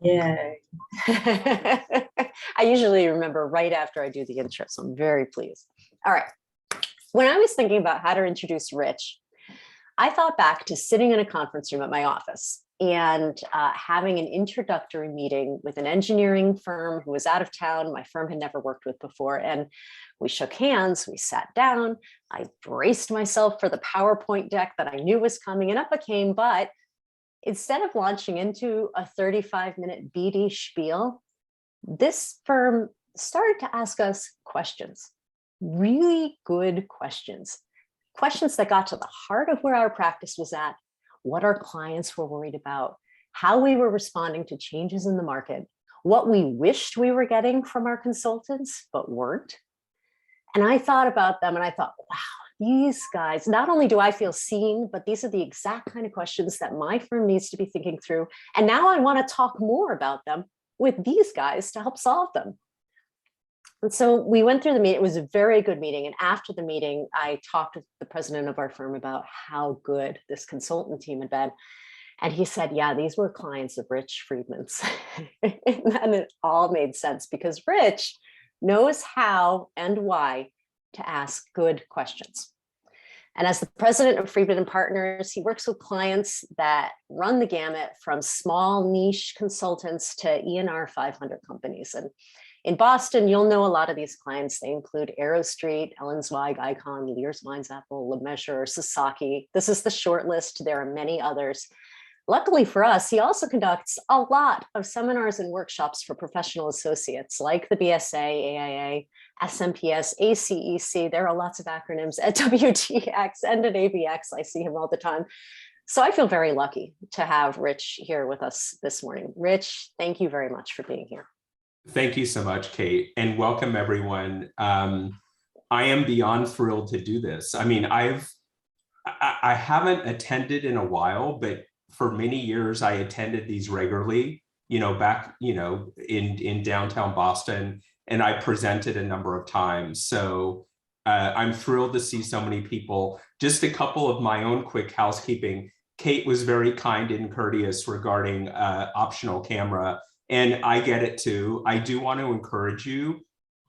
Yay. I usually remember right after I do the intro, so I'm very pleased. All right. When I was thinking about how to introduce Rich, I thought back to sitting in a conference room at my office and having an introductory meeting with an engineering firm who was out of town, my firm had never worked with before. And we shook hands, we sat down, I braced myself for the PowerPoint deck that I knew was coming, and up it came. But instead of launching into a 35-minute BD spiel, this firm started to ask us questions, really good questions, questions that got to the heart of where our practice was at, what our clients were worried about, how we were responding to changes in the market, what we wished we were getting from our consultants but weren't. And I thought about them and I thought, wow, these guys, not only do I feel seen, but these are the exact kind of questions that my firm needs to be thinking through. And now I want to talk more about them with these guys to help solve them. And so we went through the meeting. It was a very good meeting. And after the meeting, I talked with the president of our firm about how good this consultant team had been. And he said, yeah, these were clients of Rich Friedman's. And it all made sense because Rich knows how and why to ask good questions. And as the president of Friedman and Partners, he works with clients that run the gamut from small niche consultants to E&R 500 companies. And in Boston, you'll know a lot of these clients. They include Arrow Street, Ellen Zweig, Icon, Lear's Minds Apple, LeMessurier, Sasaki. This is the short list. There are many others. Luckily for us, he also conducts a lot of seminars and workshops for professional associates like the BSA, AIA, SMPS, ACEC. There are lots of acronyms at WTX and at ABX. I see him all the time. So I feel very lucky to have Rich here with us this morning. Rich, thank you very much for being here. Thank you so much, Kate, and welcome everyone. I am beyond thrilled to do this. I mean, I haven't attended in a while, but for many years I attended these regularly, back, in downtown Boston, and I presented a number of times. So I'm thrilled to see so many people. Just a couple of my own quick housekeeping. Kate was very kind and courteous regarding optional camera. And I get it too. I do want to encourage you,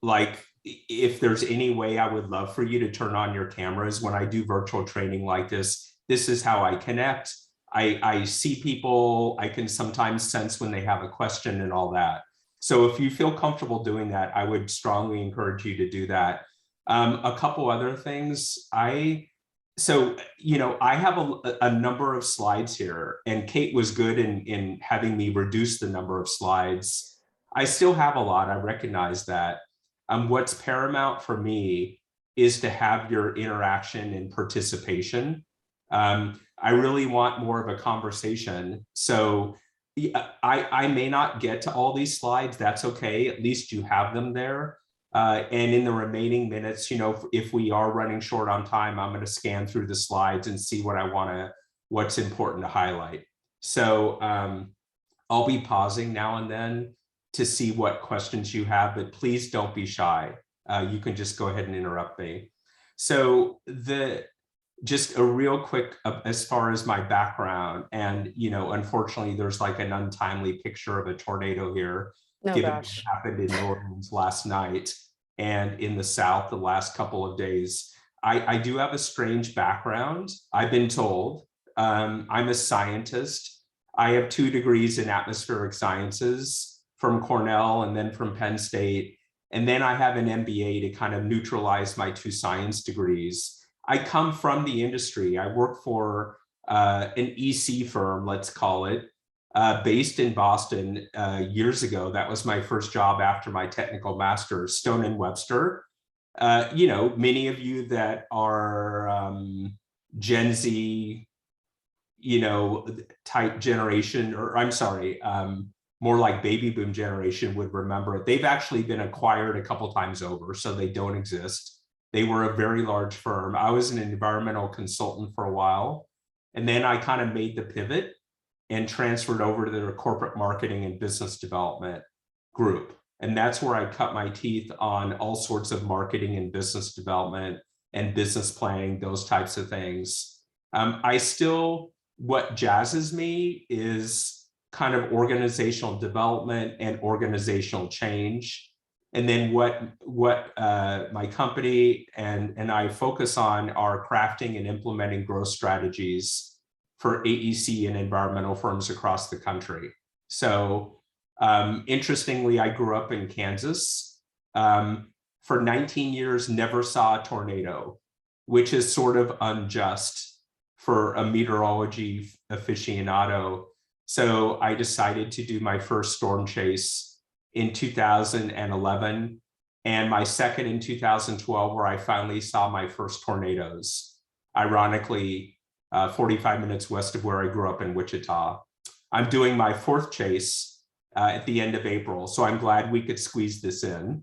like, if there's any way, I would love for you to turn on your cameras when I do virtual training like this. This is how I connect. I see people, I can sometimes sense when they have a question and all that. So if you feel comfortable doing that, I would strongly encourage you to do that. A couple other things. I have a number of slides here, and Kate was good in having me reduce the number of slides. I still have a lot, I recognize that. What's paramount for me is to have your interaction and participation. I really want more of a conversation. So I may not get to all these slides, that's okay, at least you have them there. And in the remaining minutes, if we are running short on time, I'm going to scan through the slides and see what's important to highlight. So I'll be pausing now and then to see what questions you have, but please don't be shy. You can just go ahead and interrupt me. So just a real quick, as far as my background, and unfortunately, there's like an untimely picture of a tornado here. Oh, given gosh. what happened in New Orleans last night and in the South the last couple of days. I do have a strange background, I've been told. I'm a scientist. I have 2 degrees in atmospheric sciences from Cornell and then from Penn State. And then I have an MBA to kind of neutralize my 2 science degrees. I come from the industry. I work for an EC firm, let's call it, based in Boston years ago. That was my first job after my technical master's, Stone & Webster. Many of you that are Gen Z, type generation, or I'm sorry, more like baby boom generation would remember it. They've actually been acquired a couple times over, so they don't exist. They were a very large firm. I was an environmental consultant for a while, and then I kind of made the pivot and transferred over to their corporate marketing and business development group. And that's where I cut my teeth on all sorts of marketing and business development and business planning, those types of things. What jazzes me is kind of organizational development and organizational change. And then what my company and I focus on are crafting and implementing growth strategies for AEC and environmental firms across the country. So interestingly, I grew up in Kansas. For 19 years, never saw a tornado, which is sort of unjust for a meteorology aficionado. So I decided to do my first storm chase in 2011 and my second in 2012, where I finally saw my first tornadoes, ironically, 45 minutes west of where I grew up in Wichita. I'm doing my fourth chase at the end of April, so I'm glad we could squeeze this in,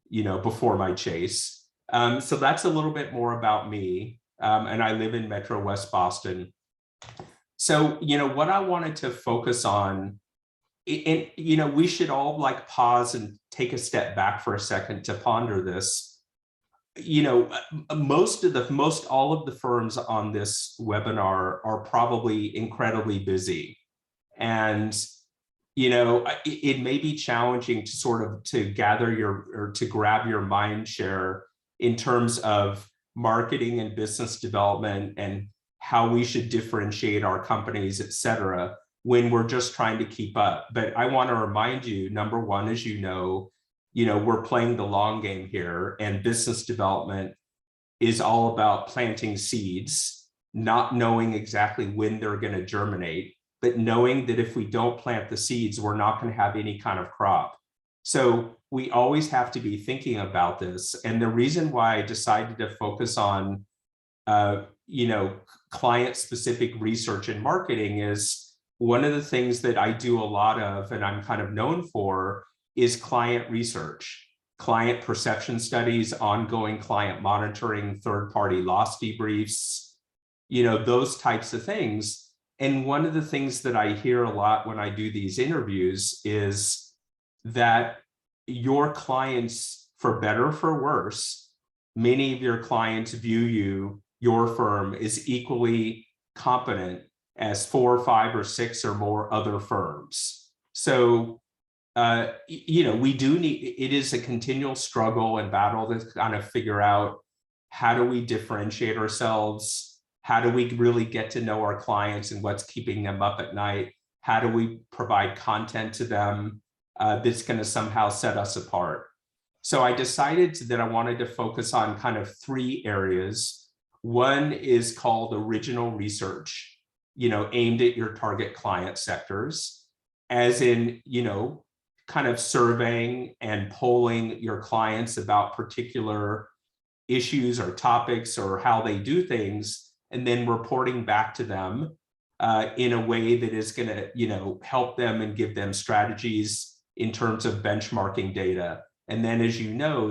before my chase. So that's a little bit more about me, and I live in Metro West Boston. So, what I wanted to focus on, and, we should all like pause and take a step back for a second to ponder this. Most all of the firms on this webinar are probably incredibly busy. And, it may be challenging to sort of to grab your mind share in terms of marketing and business development and how we should differentiate our companies, et cetera, when we're just trying to keep up. But I want to remind you, number one, as we're playing the long game here, and business development is all about planting seeds, not knowing exactly when they're going to germinate, but knowing that if we don't plant the seeds, we're not going to have any kind of crop. So we always have to be thinking about this. And the reason why I decided to focus on, client-specific research and marketing is one of the things that I do a lot of, and I'm kind of known for, is client research, client perception studies, ongoing client monitoring, third-party loss debriefs, those types of things. And one of the things that I hear a lot when I do these interviews is that your clients, for better or for worse, many of your clients view your firm is equally competent as 4, 5, or 6 or more other firms. So, we do need, it is a continual struggle and battle to kind of figure out, how do we differentiate ourselves? How do we really get to know our clients and what's keeping them up at night? How do we provide content to them that's going to somehow set us apart? So I decided that I wanted to focus on kind of 3 areas. One is called original research, aimed at your target client sectors, as in, kind of surveying and polling your clients about particular issues or topics or how they do things, and then reporting back to them in a way that is going to, help them and give them strategies in terms of benchmarking data. And then, as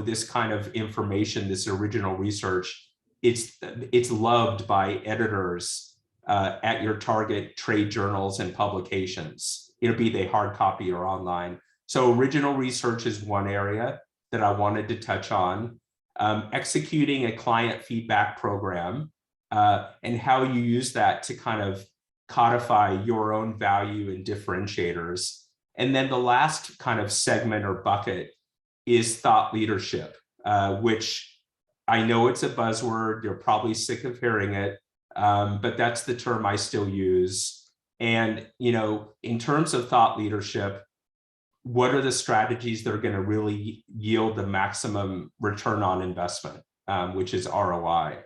this kind of information, this original research, it's loved by editors at your target trade journals and publications, be they hard copy or online. So original research is one area that I wanted to touch on. Executing a client feedback program and how you use that to kind of codify your own value and differentiators. And then the last kind of segment or bucket is thought leadership, which I know it's a buzzword. You're probably sick of hearing it, but that's the term I still use. And, in terms of thought leadership, what are the strategies that are going to really yield the maximum return on investment, which is ROI?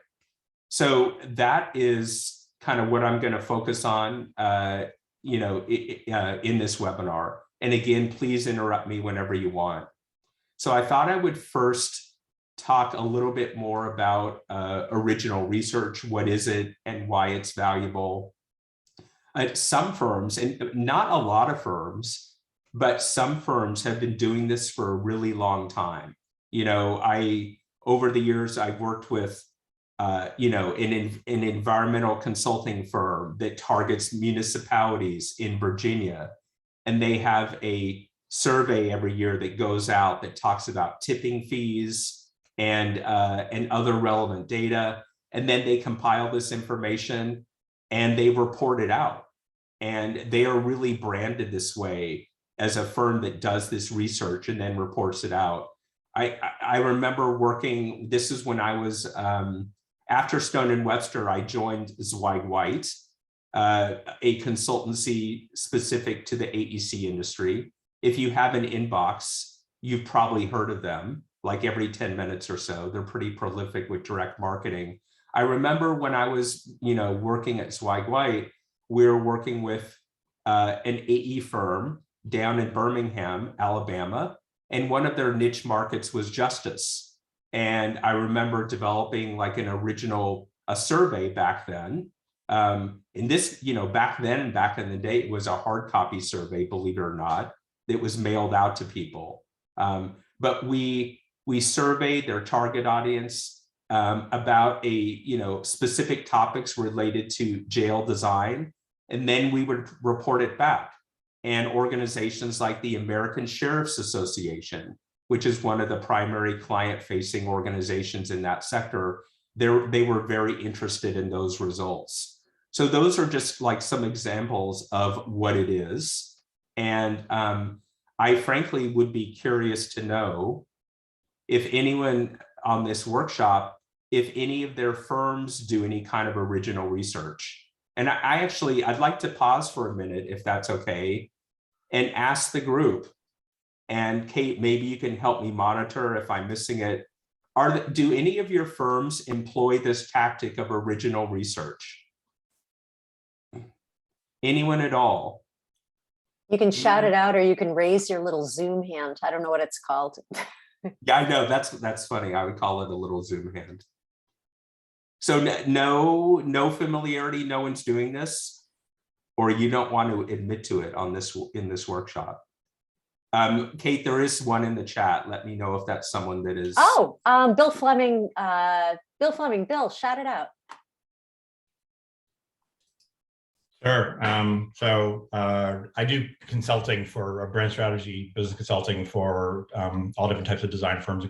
So that is kind of what I'm going to focus on, in this webinar. And again, please interrupt me whenever you want. So I thought I would first talk a little bit more about original research. What is it and why it's valuable? Some firms, and not a lot of firms, but some firms have been doing this for a really long time. Over the years, I've worked with, an environmental consulting firm that targets municipalities in Virginia, and they have a survey every year that goes out that talks about tipping fees and other relevant data, and then they compile this information and they report it out. And they are really branded this way as a firm that does this research and then reports it out. I remember working, this is when I was, after Stone and Webster, I joined Zweig White, a consultancy specific to the AEC industry. If you have an inbox, you've probably heard of them, like every 10 minutes or so. They're pretty prolific with direct marketing. I remember when I was, working at Zweig White, we were working with an AE firm down in Birmingham, Alabama, and one of their niche markets was justice. And I remember developing like an original, a survey back then. And this, back then, back in the day, it was a hard copy survey, believe it or not, that was mailed out to people. But we surveyed their target audience about specific topics related to jail design, and then we would report it back. And organizations like the American Sheriff's Association, which is one of the primary client-facing organizations in that sector, they were very interested in those results. So those are just like some examples of what it is. And I frankly would be curious to know if anyone on this workshop, if any of their firms do any kind of original research. And I'd like to pause for a minute, if that's okay, and ask the group. And Kate, maybe you can help me monitor if I'm missing it. Do any of your firms employ this tactic of original research? Anyone at all? You can shout it out, or you can raise your little Zoom hand. I don't know what it's called. Yeah, I know, that's funny. I would call it a little Zoom hand. So no familiarity, no one's doing this, or you don't want to admit to it in this workshop. Kate, there is one in the chat. Let me know if that's someone that is. Oh, Bill Fleming. Bill, shout it out. Sure. I do consulting for brand strategy, business consulting for all different types of design firms,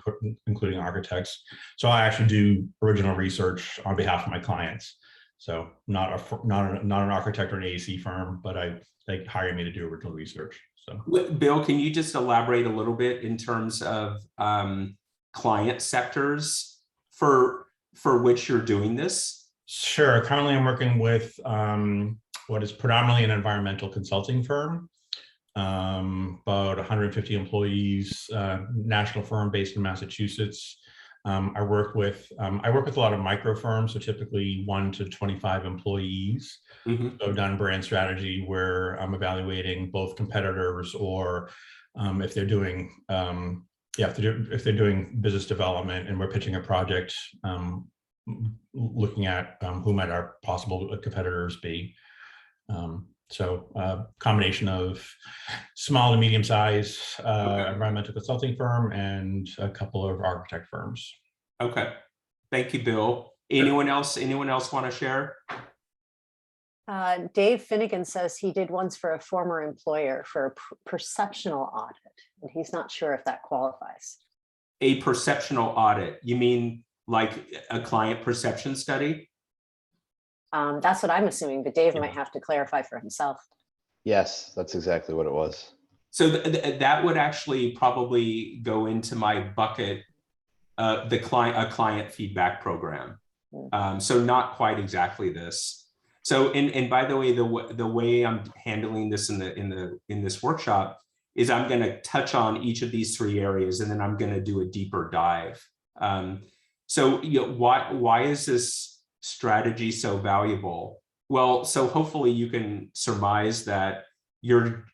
including architects. So I actually do original research on behalf of my clients. So not an architect or an AEC firm, but they hire me to do original research. So Bill, can you just elaborate a little bit in terms of client sectors for which you're doing this? Sure. Currently, I'm working with what is predominantly an environmental consulting firm, about 150 employees, national firm based in Massachusetts. I work with a lot of micro firms, so typically 1 to 25 employees. Mm-hmm. So I've done brand strategy where I'm evaluating both competitors, or if they're doing if they're doing business development and we're pitching a project, looking at who might our possible competitors be. Combination of small to medium size environmental consulting firm and a couple of architect firms. Okay, thank you, Bill. Anyone else want to share? Dave Finnegan says he did once for a former employer for a perceptional audit, and he's not sure if that qualifies. A perceptional audit? You mean like a client perception study? That's what I'm assuming, but Dave might have to clarify for himself. Yes, that's exactly what it was. So that would actually probably go into my bucket, a client feedback program. So not quite exactly this. So and by the way, the way I'm handling this in this workshop is I'm going to touch on each of these 3 areas, and then I'm going to do a deeper dive. So why is this strategy so valuable? Well, so hopefully you can surmise that you're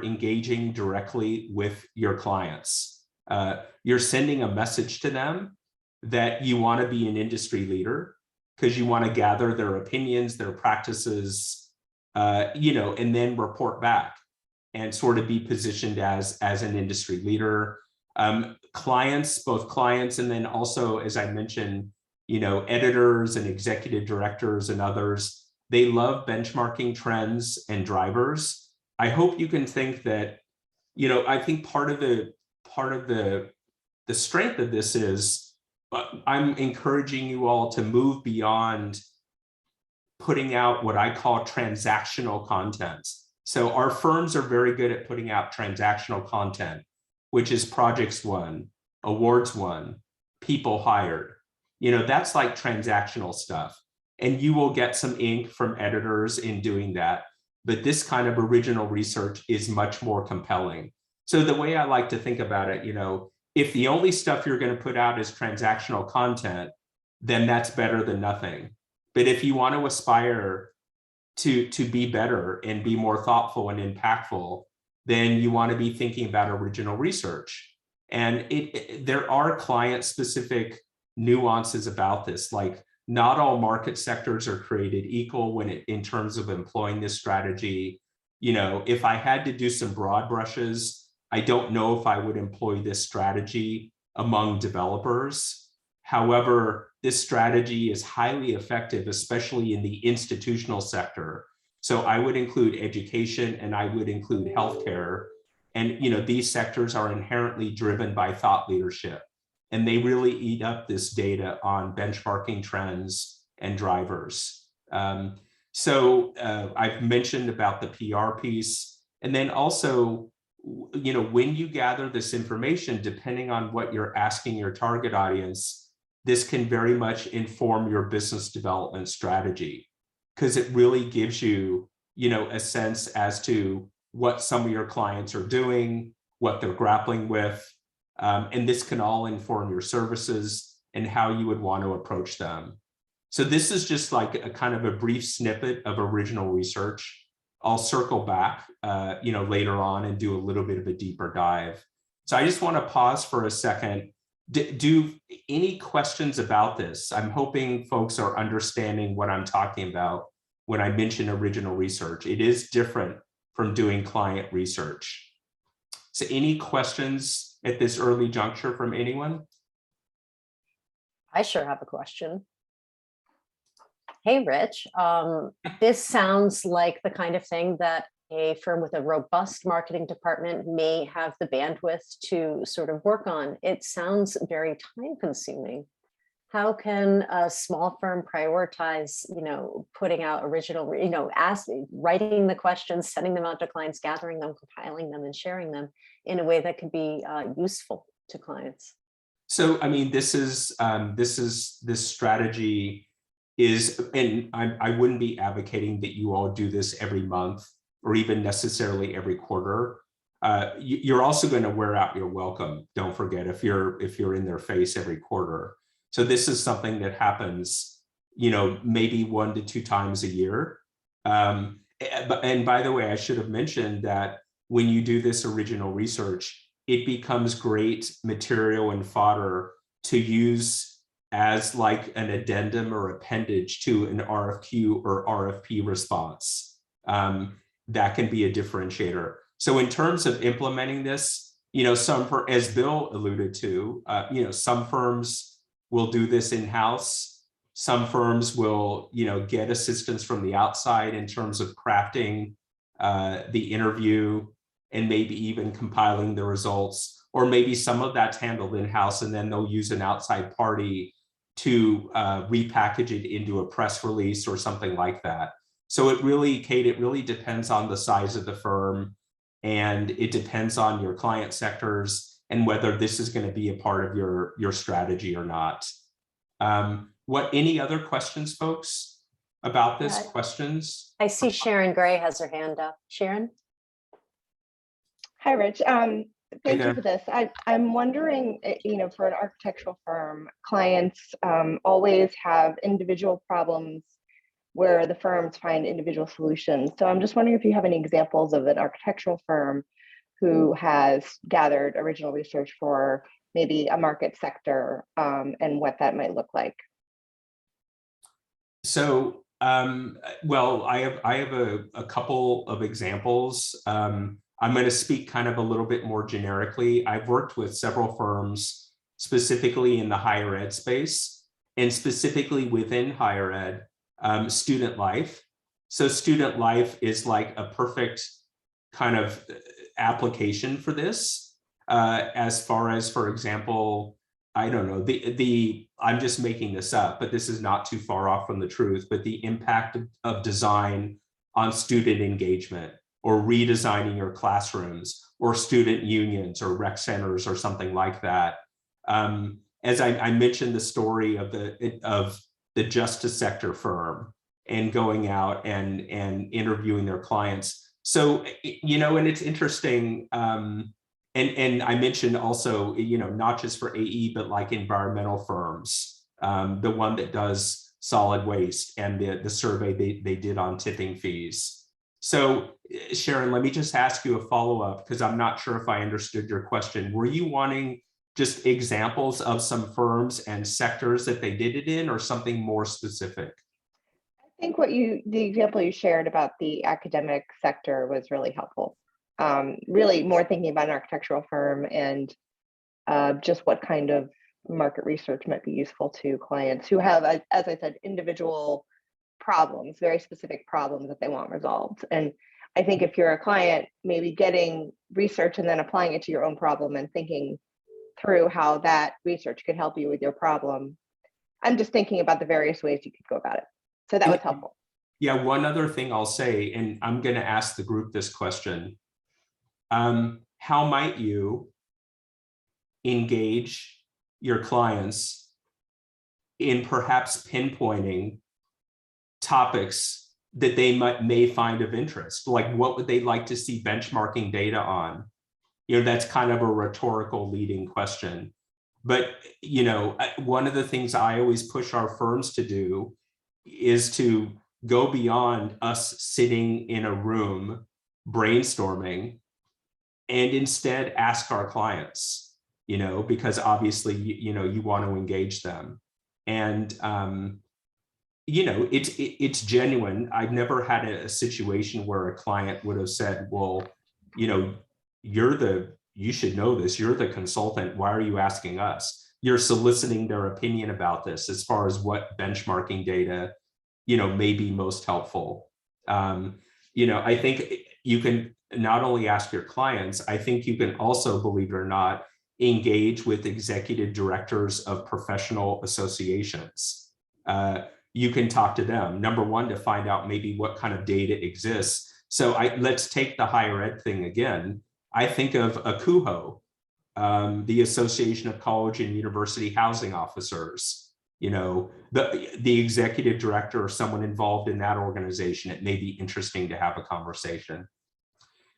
engaging directly with your clients. You're sending a message to them that you want to be an industry leader because you want to gather their opinions, their practices, and then report back and sort of be positioned as an industry leader. Both clients, and then also, as I mentioned, editors and executive directors and others, they love benchmarking trends and drivers. I hope you can think that, I think part of the strength of this is I'm encouraging you all to move beyond putting out what I call transactional content. So our firms are very good at putting out transactional content, which is projects won, awards won, people hired. You know, that's like transactional stuff. And you will get some ink from editors in doing that. But this kind of original research is much more compelling. So the way I like to think about it, you know, if the only stuff you're going to put out is transactional content, then that's better than nothing. But if you want to aspire to be better and be more thoughtful and impactful, then you want to be thinking about original research. And there are client-specific nuances about this, like not all market sectors are created equal when in terms of employing this strategy. You know, if I had to do some broad brushes, I don't know if I would employ this strategy among developers. However, this strategy is highly effective, especially in the institutional sector. So I would include education and I would include healthcare. And you know, these sectors are inherently driven by thought leadership. And they really eat up this data on benchmarking trends and drivers. So I've mentioned about the PR piece. And then also, you know, when you gather this information, depending on what you're asking your target audience, this can very much inform your business development strategy, because it really gives you, you know, a sense as to what some of your clients are doing, what they're grappling with. And this can all inform your services and how you would want to approach them. So this is just like a kind of a brief snippet of original research. I'll circle back, you know, later on and do a little bit of a deeper dive. So I just want to pause for a second. Do any questions about this? I'm hoping folks are understanding what I'm talking about when I mention original research. It is different from doing client research. So any questions at this early juncture from anyone? I sure have a question. Hey, Rich, this sounds like the kind of thing that a firm with a robust marketing department may have the bandwidth to sort of work on. It sounds very time consuming. How can a small firm prioritize, you know, putting out original, you know, writing the questions, sending them out to clients, gathering them, compiling them, and sharing them in a way that could be useful to clients? So, I mean, this strategy is, and I wouldn't be advocating that you all do this every month or even necessarily every quarter. You're also going to wear out your welcome. Don't forget, if you're in their face every quarter. So this is something that happens, you know, maybe 1 to 2 times a year. And by the way, I should have mentioned that when you do this original research, it becomes great material and fodder to use as like an addendum or appendage to an RFQ or RFP response. That can be a differentiator. So in terms of implementing this, you know, as Bill alluded to, you know, some firms will do this in-house. Some firms will, you know, get assistance from the outside in terms of crafting the interview and maybe even compiling the results, or maybe some of that's handled in-house and then they'll use an outside party to repackage it into a press release or something like that. So it really, Kate, it really depends on the size of the firm, and it depends on your client sectors and whether this is going to be a part of your strategy or not. Any other questions, folks, about this? Questions? I see Sharon Gray has her hand up. Sharon? Hi, Rich. Thank there. you for this. I'm wondering, you know, for an architectural firm, clients always have individual problems where the firms find individual solutions. So I'm just wondering if you have any examples of an architectural firm who has gathered original research for maybe a market sector and what that might look like. So, well, I have a couple of examples. I'm going to speak kind of a little bit more generically. I've worked with several firms specifically in the higher ed space, and specifically within higher ed, student life. So student life is like a perfect kind of application for this, as far as, for example, I don't know, I'm just making this up, but this is not too far off from the truth, but the impact of design on student engagement, or redesigning your classrooms, or student unions, or rec centers, or something like that. As I mentioned the story of the justice sector firm, and going out and interviewing their clients. So, and it's interesting. And I mentioned also, not just for AE, but like environmental firms, the one that does solid waste, and the survey they did on tipping fees. So Sharon, let me just ask you a follow-up, because I'm not sure if I understood your question. Were you wanting just examples of some firms and sectors that they did it in, or something more specific? I think the example you shared about the academic sector was really helpful. Really more thinking about an architectural firm, and just what kind of market research might be useful to clients who have, as I said, individual problems, very specific problems that they want resolved. And I think if you're a client, maybe getting research and then applying it to your own problem and thinking through how that research could help you with your problem. I'm just thinking about the various ways you could go about it. So that was helpful. Yeah, one other thing I'll say, and I'm going to ask the group this question. How might you engage your clients in perhaps pinpointing topics that they may find of interest? Like, what would they like to see benchmarking data on? That's kind of a rhetorical leading question. But, one of the things I always push our firms to do is to go beyond us sitting in a room brainstorming, and instead ask our clients, because obviously, you want to engage them. And, it's genuine. I've never had a situation where a client would have said, well, you should know this, you're the consultant, why are you asking us? You're soliciting their opinion about this as far as what benchmarking data, may be most helpful. I think you can not only ask your clients, I think you can also, believe it or not, engage with executive directors of professional associations. You can talk to them, number one, to find out maybe what kind of data exists. So let's take the higher ed thing again. I think of ACUHO, the Association of College and University Housing Officers. The executive director or someone involved in that organization, it may be interesting to have a conversation.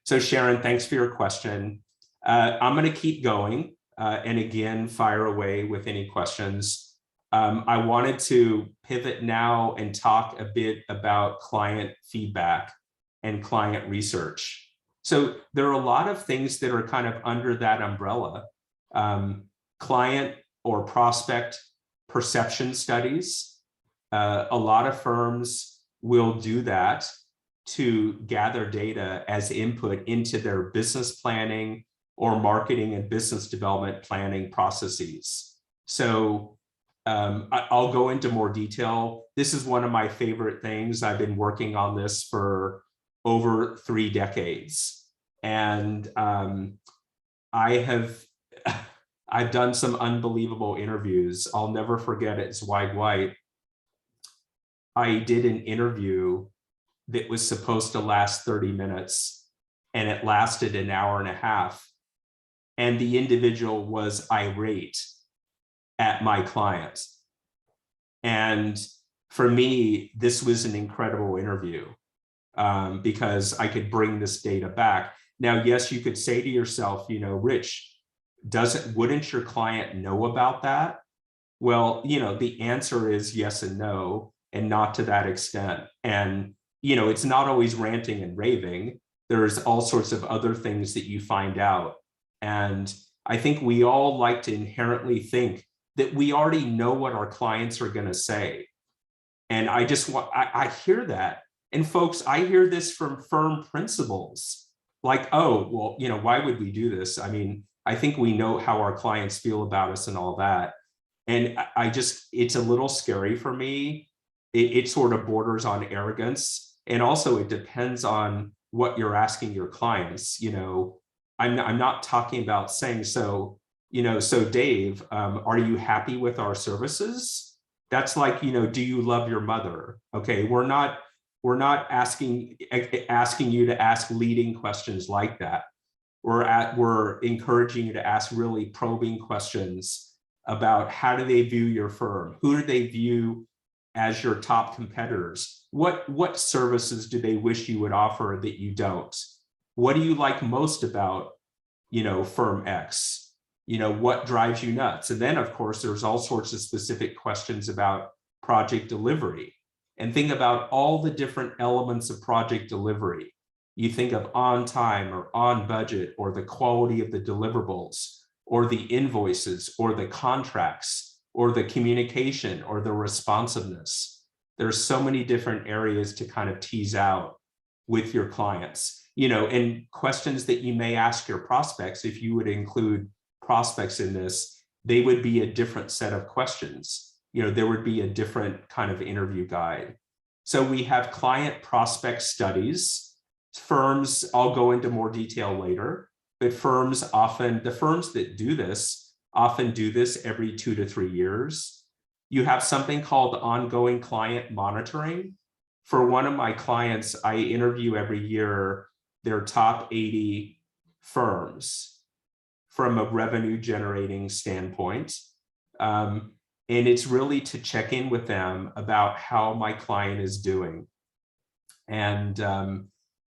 So Sharon, thanks for your question. I'm going to keep going, and again, fire away with any questions. I wanted to pivot now and talk a bit about client feedback and client research. So there are a lot of things that are kind of under that umbrella. Client or prospect perception studies. A lot of firms will do that to gather data as input into their business planning or marketing and business development planning processes. So I'll go into more detail. This is one of my favorite things. I've been working on this for over 3 decades. And I've done some unbelievable interviews. I'll never forget it. It's Wide White. I did an interview that was supposed to last 30 minutes, and it lasted an hour and a half. And the individual was irate at my client. And for me, this was an incredible interview because I could bring this data back. Now, yes, you could say to yourself, Rich, wouldn't your client know about that? Well, the answer is yes and no, and not to that extent. And, it's not always ranting and raving. There's all sorts of other things that you find out. And I think we all like to inherently think that we already know what our clients are going to say. And I hear that. And folks, I hear this from firm principals like, oh, well, why would we do this? I mean, I think we know how our clients feel about us and all that. And it's a little scary for me. It sort of borders on arrogance. And also it depends on what you're asking your clients. I'm not talking about saying, so So Dave, are you happy with our services? That's like, do you love your mother? Okay, we're not asking you to ask leading questions like that. We're encouraging you to ask really probing questions about how do they view your firm? Who do they view as your top competitors? What services do they wish you would offer that you don't? What do you like most about, firm X? What drives you nuts? And then of course, there's all sorts of specific questions about project delivery. And think about all the different elements of project delivery. You think of on time or on budget, or the quality of the deliverables, or the invoices, or the contracts, or the communication, or the responsiveness. There's so many different areas to kind of tease out with your clients, and questions that you may ask your prospects. If you would include prospects in this, they would be a different set of questions. There would be a different kind of interview guide. So we have client prospect studies. Firms, I'll go into more detail later, but the firms that do this often do this every 2 to 3 years. You have something called ongoing client monitoring. For one of my clients, I interview every year their top 80 firms from a revenue generating standpoint. And it's really to check in with them about how my client is doing. And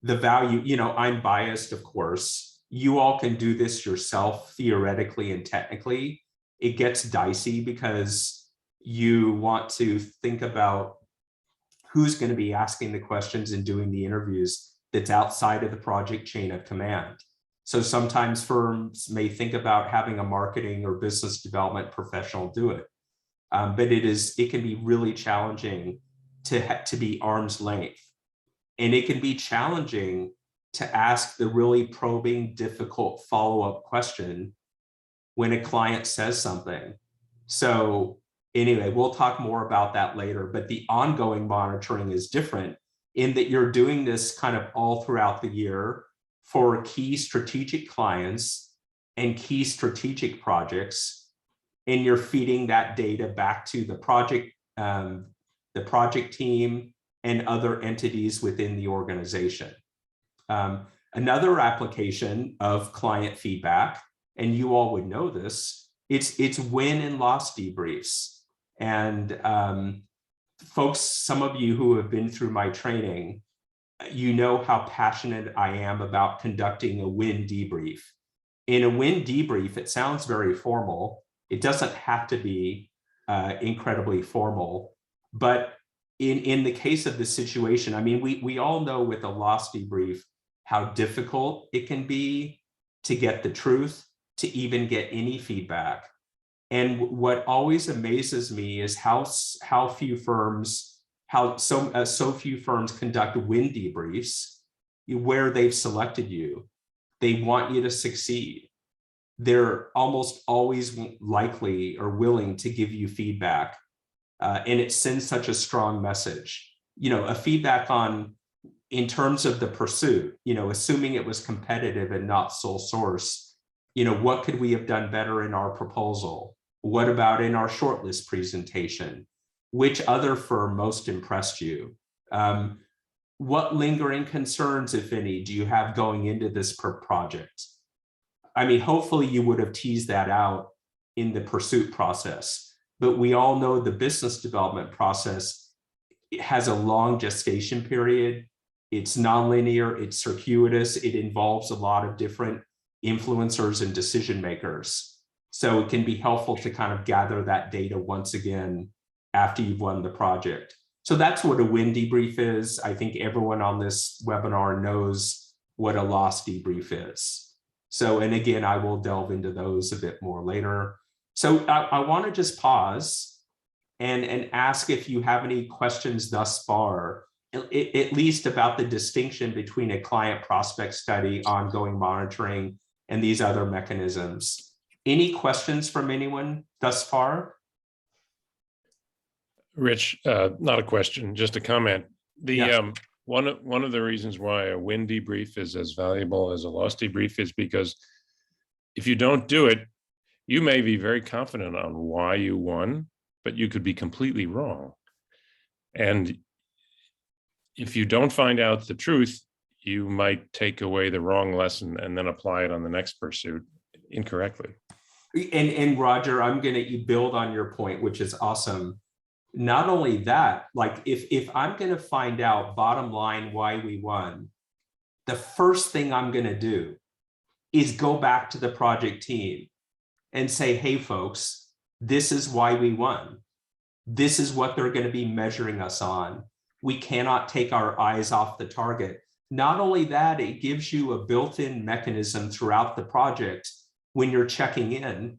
the value, I'm biased, of course. You all can do this yourself, theoretically and technically. It gets dicey because you want to think about who's going to be asking the questions and doing the interviews that's outside of the project chain of command. So sometimes firms may think about having a marketing or business development professional do it. But it can be really challenging to be arm's length. And it can be challenging to ask the really probing, difficult follow-up question when a client says something. So anyway, we'll talk more about that later, but the ongoing monitoring is different in that you're doing this kind of all throughout the year for key strategic clients and key strategic projects, and you're feeding that data back to the project team and other entities within the organization. Another application of client feedback, and you all would know this, it's win and loss debriefs. And folks, some of you who have been through my training, you know how passionate I am about conducting a win debrief. In a win debrief, it sounds very formal. It doesn't have to be incredibly formal, but in the case of the situation, I mean, we all know with a loss debrief how difficult it can be to get the truth, to even get any feedback. And what always amazes me is how few firms conduct win debriefs where they've selected you. They want you to succeed. They're almost always likely or willing to give you feedback. And it sends such a strong message, a feedback in terms of the pursuit, assuming it was competitive and not sole source, what could we have done better in our proposal? What about in our shortlist presentation? Which other firm most impressed you? What lingering concerns, if any, do you have going into this project? I mean, hopefully you would have teased that out in the pursuit process. But we all know the business development process has a long gestation period. It's nonlinear, it's circuitous, it involves a lot of different influencers and decision makers. So it can be helpful to kind of gather that data once again after you've won the project. So that's what a win debrief is. I think everyone on this webinar knows what a loss debrief is. So, and again, I will delve into those a bit more later. So I want to just pause and ask if you have any questions thus far, at least about the distinction between a client prospect study, ongoing monitoring, and these other mechanisms. Any questions from anyone thus far? Rich, not a question, just a comment. One of the reasons why a win debrief is as valuable as a loss debrief is because if you don't do it, You may be very confident on why you won, but you could be completely wrong. And if you don't find out the truth, you might take away the wrong lesson and then apply it on the next pursuit incorrectly. And Roger, I'm going to build on your point, which is awesome. Not only that, like if I'm going to find out bottom line why we won, the first thing I'm going to do is go back to the project team and say, hey, folks, this is why we won. This is what they're going to be measuring us on. We cannot take our eyes off the target. Not only that, it gives you a built-in mechanism throughout the project when you're checking in,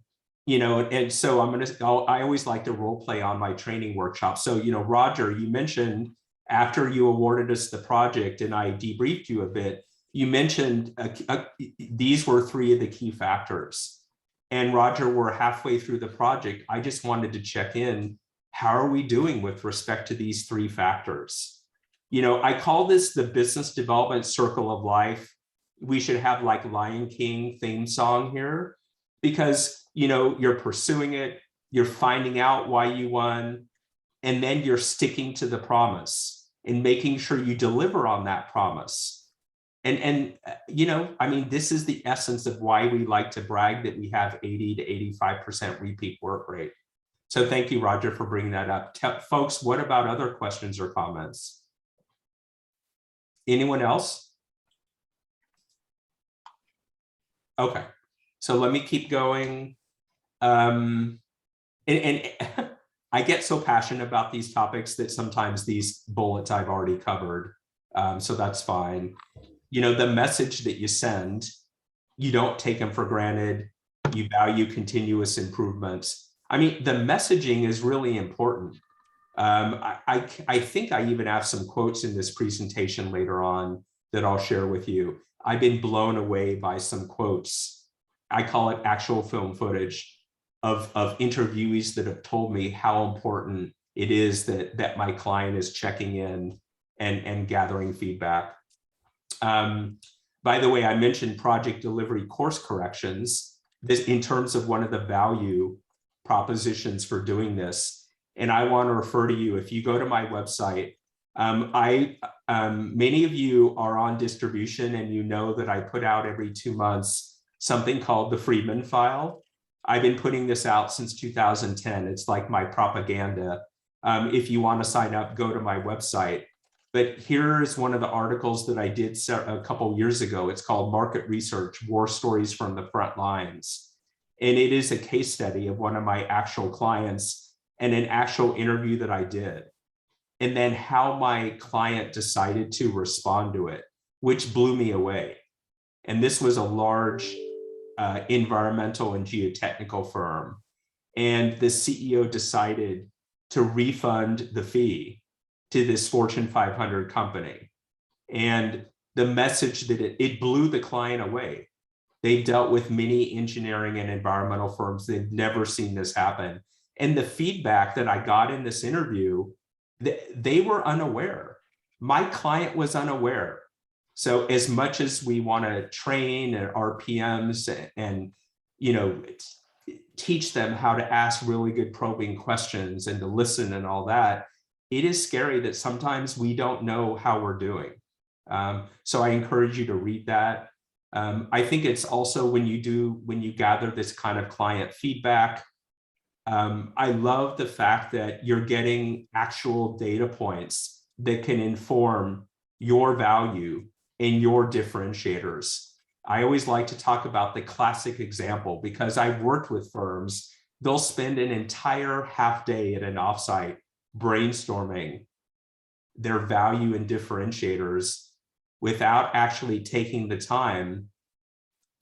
and so I always like to role play on my training workshop. So, Roger, you mentioned after you awarded us the project and I debriefed you a bit, you mentioned these were 3 of the key factors. And Roger, we're halfway through the project. I just wanted to check in. How are we doing with respect to these 3 factors? I call this the business development circle of life. We should have like Lion King theme song here because, you're pursuing it, you're finding out why you won, and then you're sticking to the promise and making sure you deliver on that promise. And this is the essence of why we like to brag that we have 80 to 85% repeat work rate. So thank you, Roger, for bringing that up. Folks, what about other questions or comments? Anyone else? Okay, so let me keep going. And I get so passionate about these topics that sometimes these bullets I've already covered. So that's fine. The message that you send, you don't take them for granted. You value continuous improvements. I mean, the messaging is really important. I think I even have some quotes in this presentation later on that I'll share with you. I've been blown away by some quotes. I call it actual film footage of interviewees that have told me how important it is that my client is checking in and gathering feedback. By the way, I mentioned project delivery course corrections this in terms of one of the value propositions for doing this. And I want to refer to you, if you go to my website, many of you are on distribution and you know that I put out every 2 months something called the Friedman file. I've been putting this out since 2010. It's like my propaganda. If you want to sign up, go to my website. But here's one of the articles that I did a couple years ago. It's called Market Research, War Stories from the Front Lines. And it is a case study of one of my actual clients and an actual interview that I did. And then how my client decided to respond to it, which blew me away. And this was a large environmental and geotechnical firm. And the CEO decided to refund the fee to this Fortune 500 company. And the message that it blew the client away. They dealt with many engineering and environmental firms. They've never seen this happen. And the feedback that I got in this interview, they were unaware. My client was unaware. So as much as we want to train and RPMs and teach them how to ask really good probing questions and to listen and all that, it is scary that sometimes we don't know how we're doing. So I encourage you to read that. I think it's also when you gather this kind of client feedback, I love the fact that you're getting actual data points that can inform your value and your differentiators. I always like to talk about the classic example because I've worked with firms, they'll spend an entire half day at an offsite brainstorming their value and differentiators without actually taking the time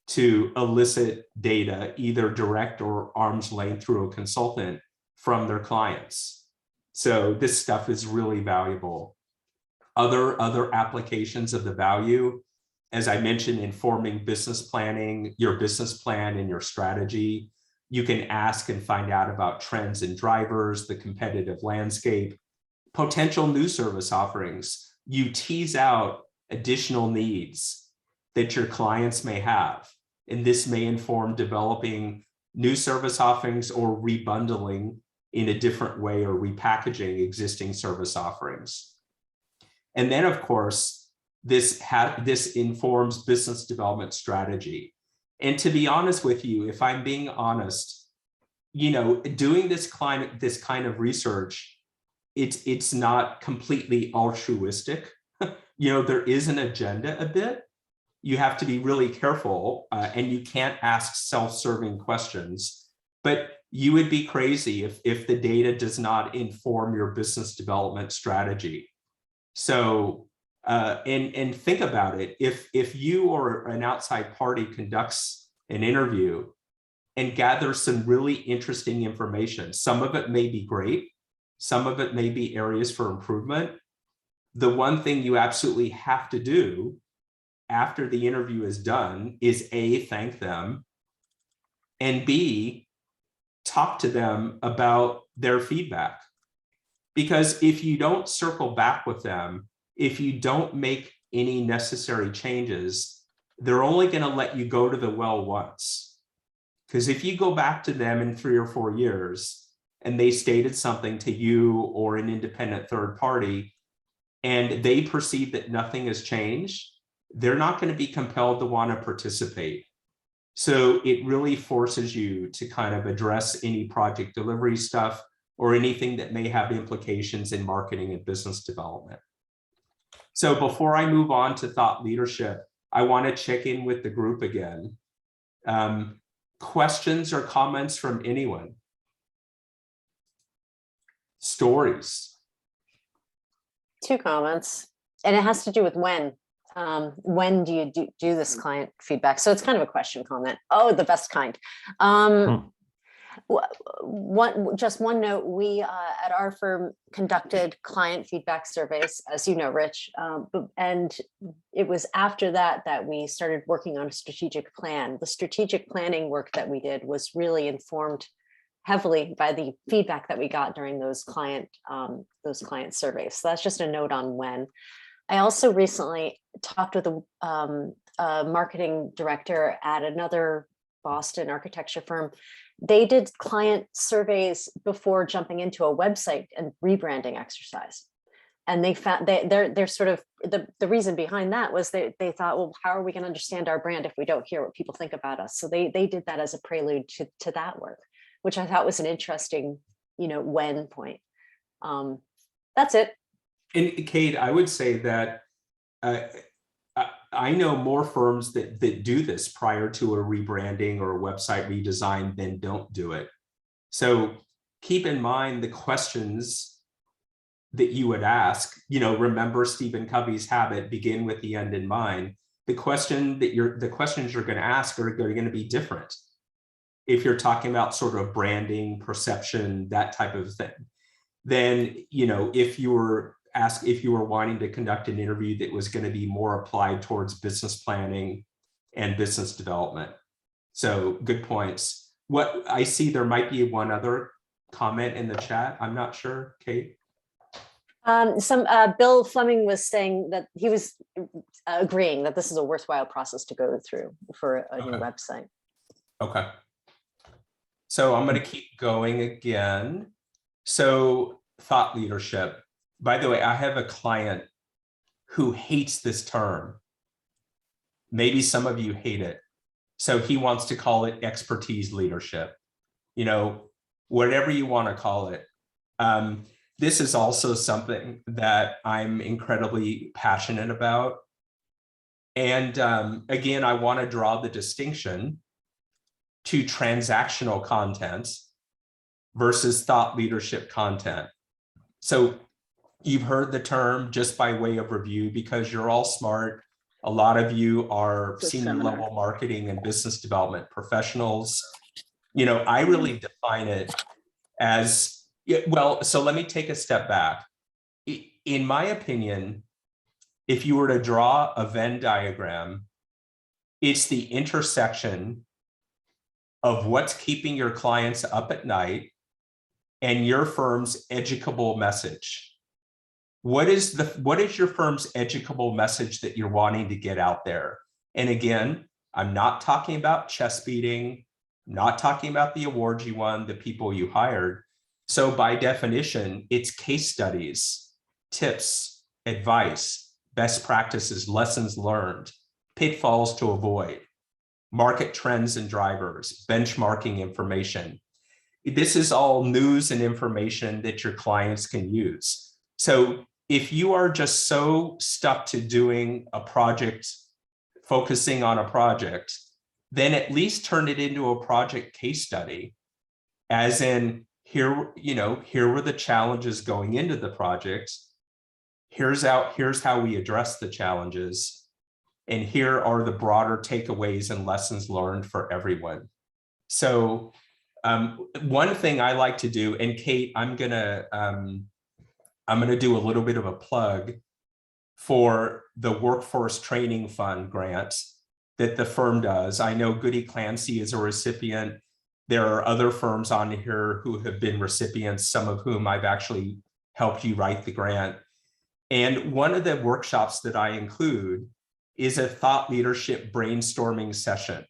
to elicit data, either direct or arm's length through a consultant from their clients. So this stuff is really valuable. Other applications of the value, as I mentioned, informing business planning, your business plan and your strategy. You can ask and find out about trends and drivers, the competitive landscape, potential new service offerings. You tease out additional needs that your clients may have. And this may inform developing new service offerings or rebundling in a different way or repackaging existing service offerings. And then, of course, this informs business development strategy. And to be honest with you, if I'm being honest, doing this kind of research, it's not completely altruistic. There is an agenda a bit. You have to be really careful, and you can't ask self-serving questions. But you would be crazy if the data does not inform your business development strategy. So, and think about it. If you or an outside party conducts an interview and gathers some really interesting information, some of it may be great, some of it may be areas for improvement. The one thing you absolutely have to do after the interview is done is A, thank them, and B, talk to them about their feedback. Because if you don't circle back with them, if you don't make any necessary changes, they're only going to let you go to the well once. Because if you go back to them in 3 or 4 years and they stated something to you or an independent third party, and they perceive that nothing has changed, they're not going to be compelled to want to participate. So it really forces you to kind of address any project delivery stuff or anything that may have implications in marketing and business development. So before I move on to thought leadership, I want to check in with the group again. Questions or comments from anyone? Stories? 2 comments, and it has to do with when. When do you do this client feedback? So it's kind of a question comment. Oh, the best kind. Just one note, we at our firm conducted client feedback surveys, as you know, Rich, and it was after that we started working on a strategic plan. The strategic planning work that we did was really informed heavily by the feedback that we got during those client surveys. So that's just a note on when. I also recently talked with a marketing director at another Boston architecture firm. They did client surveys before jumping into a website and rebranding exercise. And they found they're sort of the reason behind that was they thought, well, how are we going to understand our brand if we don't hear what people think about us? So they did that as a prelude to that work, which I thought was an interesting, when point. That's it. And Kate, I would say that I know more firms that do this prior to a rebranding or a website redesign than don't do it. So keep in mind the questions that you would ask. Remember Stephen Covey's habit: begin with the end in mind. The questions you're going to ask are going to be different if you're talking about sort of branding, perception, that type of thing. Then if you were wanting to conduct an interview that was going to be more applied towards business planning and business development. So good points. What I see, there might be one other comment in the chat. I'm not sure, Kate. Bill Fleming was saying that he was agreeing that this is a worthwhile process to go through for a new website. Okay. So I'm going to keep going again. So thought leadership. By the way, I have a client who hates this term. Maybe some of you hate it. So he wants to call it expertise leadership. Whatever you want to call it. This is also something that I'm incredibly passionate about. And again, I want to draw the distinction to transactional content versus thought leadership content. So you've heard the term, just by way of review, because you're all smart. A lot of you are senior level marketing and business development professionals. I really define it as, well, so let me take a step back. In my opinion, if you were to draw a Venn diagram, it's the intersection of what's keeping your clients up at night and your firm's educable message. What is your firm's educable message that you're wanting to get out there? And again, I'm not talking about chest beating. not talking about the awards you won, the people you hired. So by definition, it's case studies, tips, advice, best practices, lessons learned, pitfalls to avoid, market trends and drivers, benchmarking information. This is all news and information that your clients can use. So if you are just so stuck to doing a project, focusing on a project, then at least turn it into a project case study, as in here were the challenges going into the project. Here's how we address the challenges. And here are the broader takeaways and lessons learned for everyone. So one thing I like to do, and Kate, I'm gonna do a little bit of a plug for the Workforce Training Fund grant that the firm does. I know Goody Clancy is a recipient. There are other firms on here who have been recipients, some of whom I've actually helped you write the grant. And one of the workshops that I include is a thought leadership brainstorming session.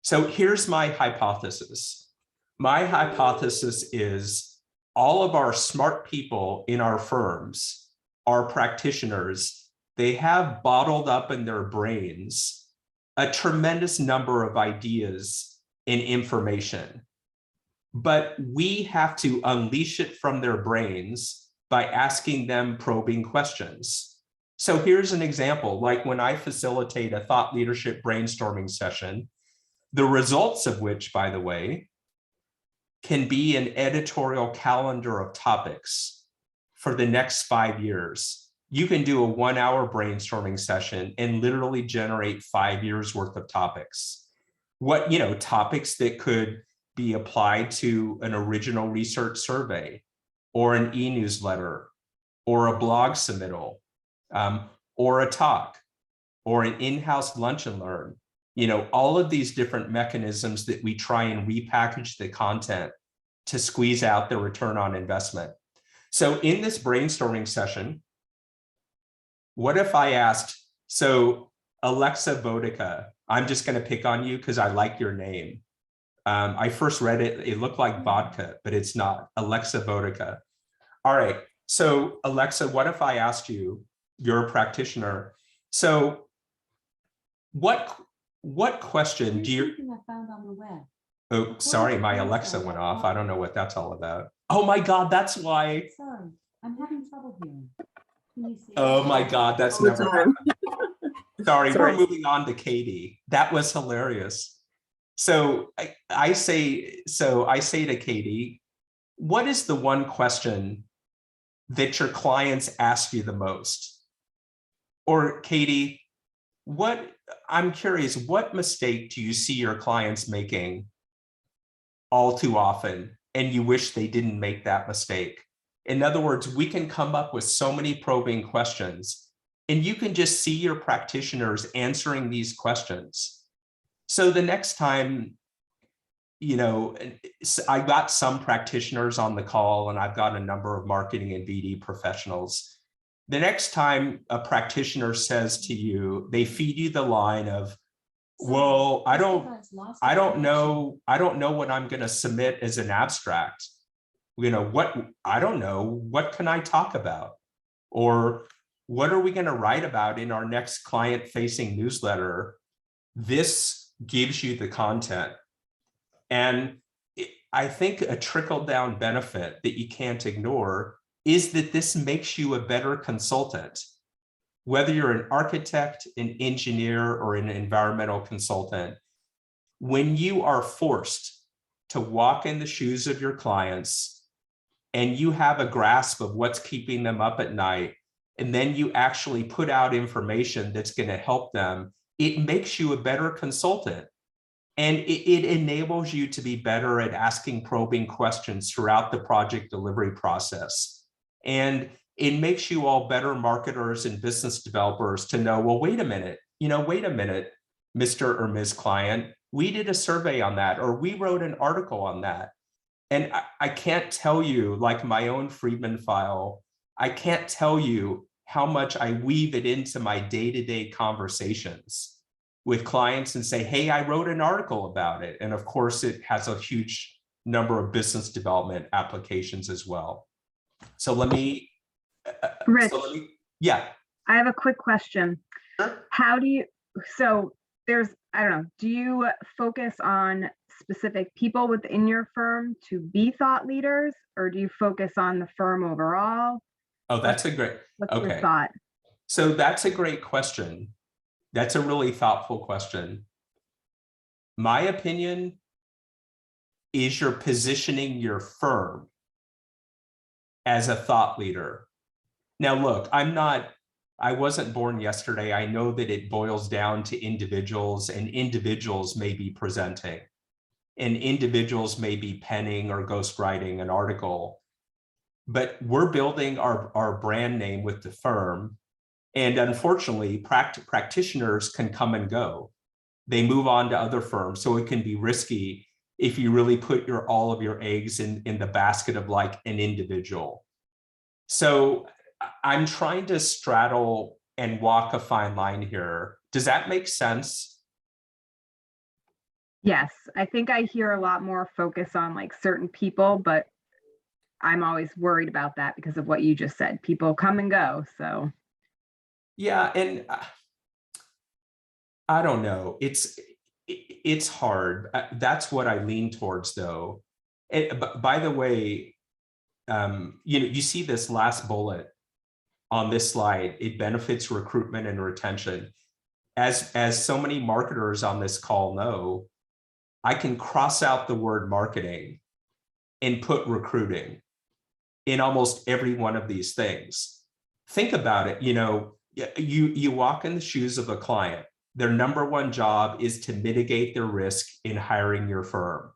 So here's my hypothesis. My hypothesis is all of our smart people in our firms, our practitioners, they have bottled up in their brains a tremendous number of ideas and information, but we have to unleash it from their brains by asking them probing questions. So here's an example, like when I facilitate a thought leadership brainstorming session, the results of which, by the way, can be an editorial calendar of topics for the next 5 years. You can do a 1-hour brainstorming session and literally generate 5 years worth of topics. Topics that could be applied to an original research survey or an e-newsletter or a blog submittal or a talk or an in-house lunch and learn. All of these different mechanisms that we try and repackage the content to squeeze out the return on investment. So in this brainstorming session, what if I asked, so Alexa Vodika, I'm just going to pick on you because I like your name. I first read it, it looked like vodka, but it's not. Alexa Vodika. All right, so Alexa, what if I asked you, you're a practitioner, so what question do you? I found on the web. Oh, sorry, my Alexa went off. I don't know what that's all about. Oh my God, that's why. Sorry, I'm having trouble hearing. Can you see? Oh my God, that's never happened. Sorry, we're moving on to Katie. That was hilarious. So I say to Katie, what is the one question that your clients ask you the most? Or Katie, I'm curious, what mistake do you see your clients making all too often and you wish they didn't make that mistake? In other words, we can come up with so many probing questions and you can just see your practitioners answering these questions. So the next time, I got some practitioners on the call and I've got a number of marketing and BD professionals. The next time a practitioner says to you, they feed you the line of, well, I don't know what I'm going to submit as an abstract. I don't know, what can I talk about? Or what are we going to write about in our next client-facing newsletter? This gives you the content. And I think a trickle-down benefit that you can't ignore is that this makes you a better consultant. Whether you're an architect, an engineer, or an environmental consultant, when you are forced to walk in the shoes of your clients and you have a grasp of what's keeping them up at night, and then you actually put out information that's going to help them, it makes you a better consultant. And it enables you to be better at asking probing questions throughout the project delivery process. And it makes you all better marketers and business developers to know, well, wait a minute, Mr. or Ms. Client, we did a survey on that, or we wrote an article on that. And I can't tell you, like my own Friedman file, I can't tell you how much I weave it into my day-to-day conversations. with clients and say, hey, I wrote an article about it. And of course, it has a huge number of business development applications as well. So let me, Rich, yeah. I have a quick question. Sure. How do you, so there's, I don't know, do you focus on specific people within your firm to be thought leaders, or do you focus on the firm overall? Oh, that's a great, What's okay. your thought? So that's a great question. That's a really thoughtful question. My opinion is you're positioning your firm as a thought leader. Now, look, I wasn't born yesterday. I know that it boils down to individuals, and individuals may be presenting, and individuals may be penning or ghostwriting an article, but we're building our brand name with the firm. And unfortunately, practitioners can come and go. They move on to other firms. So it can be risky if you really put all of your eggs in the basket of like an individual. So I'm trying to straddle and walk a fine line here. Does that make sense? Yes, I think I hear a lot more focus on like certain people, but I'm always worried about that because of what you just said. People come and go, so. Yeah, and I don't know. It's hard. That's what I lean towards, though. By the way, you see this last bullet on this slide. It benefits recruitment and retention. As so many marketers on this call know, I can cross out the word marketing and put recruiting in almost every one of these things. Think about it. You walk in the shoes of a client. Their number one job is to mitigate their risk in hiring your firm.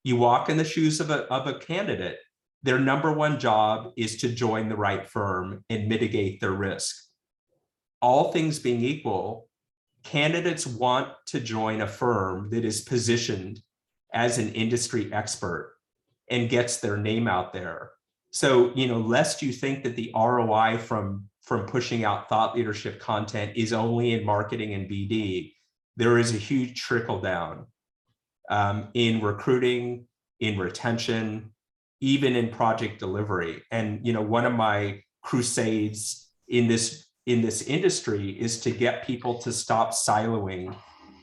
You walk in the shoes of a candidate. Their number one job is to join the right firm and mitigate their risk. All things being equal, candidates want to join a firm that is positioned as an industry expert and gets their name out there. So, lest you think that the ROI from pushing out thought leadership content is only in marketing and BD, there is a huge trickle down in recruiting, in retention, even in project delivery. And one of my crusades in this industry is to get people to stop siloing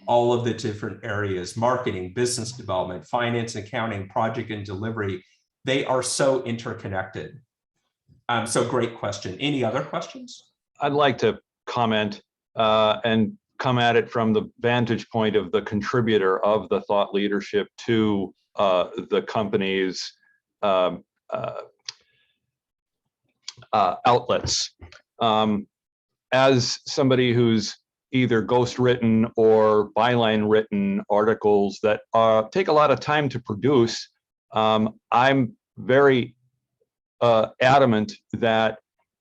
all of the different areas: marketing, business development, finance, accounting, project and delivery. They are so interconnected. So great question. Any other questions? I'd like to comment and come at it from the vantage point of the contributor of the thought leadership to the company's outlets. As somebody who's either ghostwritten or byline written articles that take a lot of time to produce, I'm very adamant that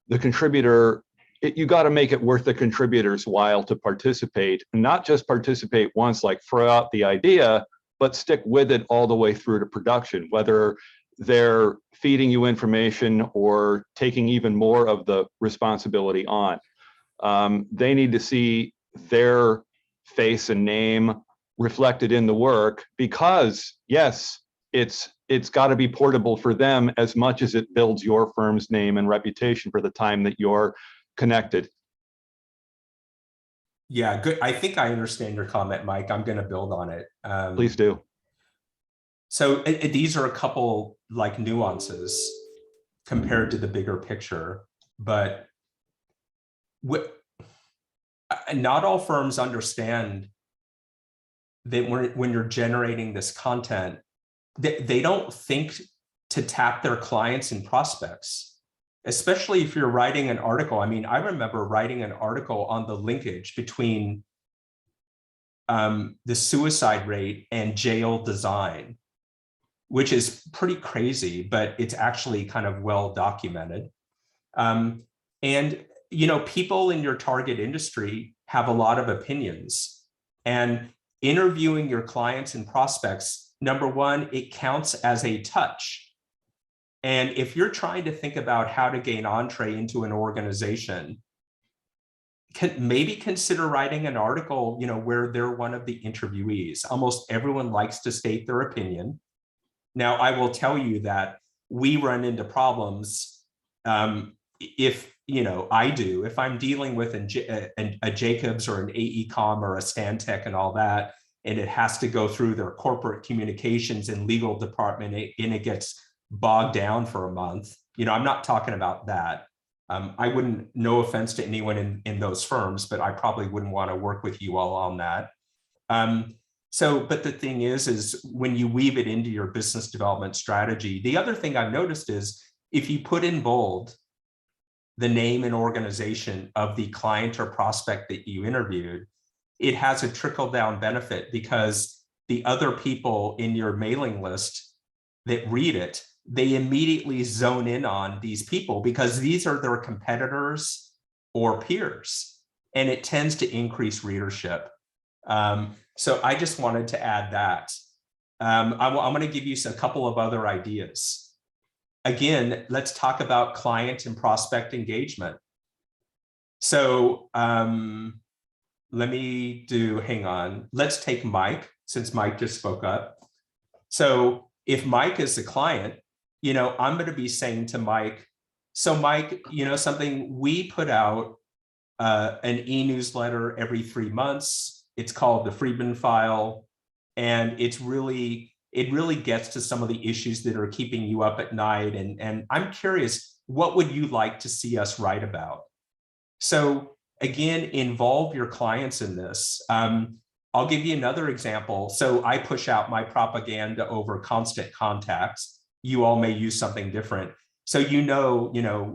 the contributor, you got to make it worth the contributor's while to participate, not just participate once, like throw out the idea, but stick with it all the way through to production, whether they're feeding you information or taking even more of the responsibility on. They need to see their face and name reflected in the work, because yes, it's got to be portable for them as much as it builds your firm's name and reputation for the time that you're connected. Yeah, good. I think I understand your comment, Mike. I'm going to build on it. Please do. So these are a couple like nuances compared to the bigger picture, but not all firms understand that when you're generating this content, they don't think to tap their clients and prospects, especially if you're writing an article. I mean, I remember writing an article on the linkage between the suicide rate and jail design, which is pretty crazy, but it's actually kind of well documented. And, people in your target industry have a lot of opinions, and interviewing your clients and prospects, number one, it counts as a touch. And if you're trying to think about how to gain entree into an organization, maybe consider writing an article, where they're one of the interviewees. Almost everyone likes to state their opinion. Now, I will tell you that we run into problems if I'm dealing with a Jacobs or an AECom or a Stantec and all that, and it has to go through their corporate communications and legal department, and it gets bogged down for a month. I'm not talking about that. I wouldn't, no offense to anyone in those firms, but I probably wouldn't want to work with you all on that. But the thing is when you weave it into your business development strategy, the other thing I've noticed is if you put in bold the name and organization of the client or prospect that you interviewed, it has a trickle down benefit, because the other people in your mailing list that read it, they immediately zone in on these people because these are their competitors or peers, and it tends to increase readership. So I just wanted to add that. I'm going to give you a couple of other ideas. Again, let's talk about client and prospect engagement. So hang on. Let's take Mike, since Mike just spoke up. So if Mike is a client, I'm going to be saying to Mike, so Mike, something we put out an e-newsletter every 3 months. It's called the Friedman File. And it really gets to some of the issues that are keeping you up at night. And I'm curious, what would you like to see us write about? So again, involve your clients in this. I'll give you another example. So I push out my propaganda over Constant Contacts. You all may use something different. So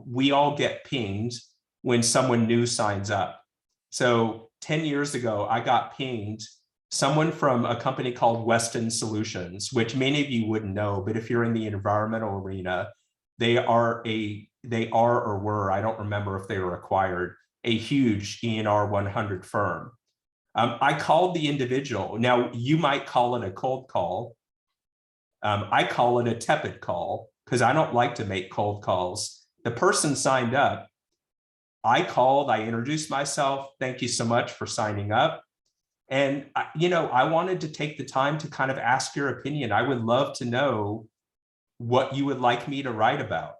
we all get pinged when someone new signs up. So 10 years ago, I got pinged, someone from a company called Weston Solutions, which many of you wouldn't know, but if you're in the environmental arena, they are or were, I don't remember if they were acquired, a huge ENR 100 firm. I called the individual. Now, you might call it a cold call. I call it a tepid call because I don't like to make cold calls. The person signed up. I called, I introduced myself. Thank you so much for signing up. And, I wanted to take the time to kind of ask your opinion. I would love to know what you would like me to write about.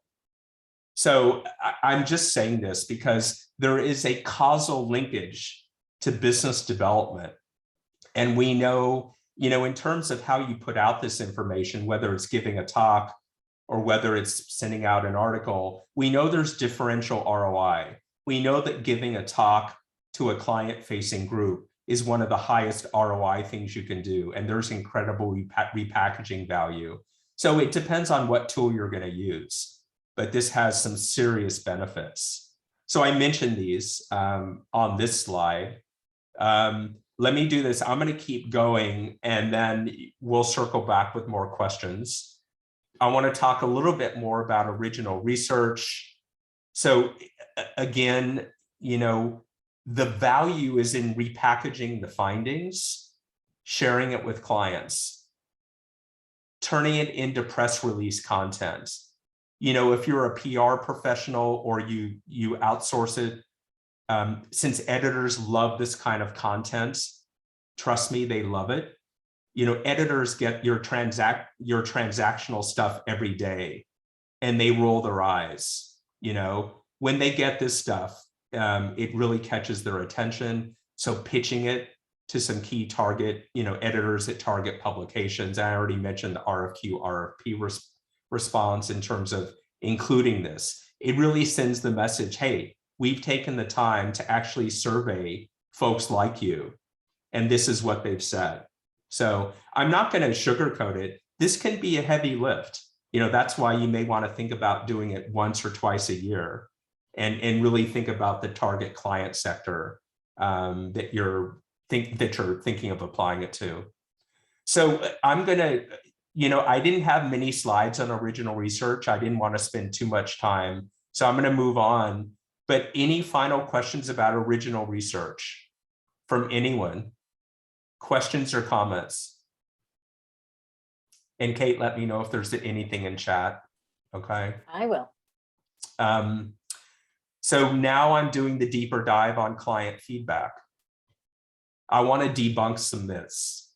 So I'm just saying this because there is a causal linkage to business development. And we know, in terms of how you put out this information, whether it's giving a talk or whether it's sending out an article, we know there's differential ROI. We know that giving a talk to a client-facing group is one of the highest ROI things you can do. And there's incredible repackaging value. So it depends on what tool you're going to use, but this has some serious benefits. So I mentioned these on this slide. Let me do this. I'm going to keep going and then we'll circle back with more questions. I want to talk a little bit more about original research. So again, the value is in repackaging the findings, sharing it with clients, turning it into press release content. If you're a PR professional or you outsource it, since editors love this kind of content, trust me, they love it. Editors get your transactional stuff every day and they roll their eyes. When they get this stuff, it really catches their attention. So pitching it to some key target, editors at target publications. I already mentioned the RFQ, RFP response in terms of including this. It really sends the message, hey, we've taken the time to actually survey folks like you, and this is what they've said. So I'm not going to sugarcoat it. This can be a heavy lift. That's why you may want to think about doing it once or twice a year and really think about the target client sector that you're thinking of applying it to. So I'm going to, I didn't have many slides on original research. I didn't want to spend too much time. So I'm going to move on. But any final questions about original research from anyone? Questions or comments? And Kate, let me know if there's anything in chat. Okay. I will. So now I'm doing the deeper dive on client feedback. I want to debunk some myths.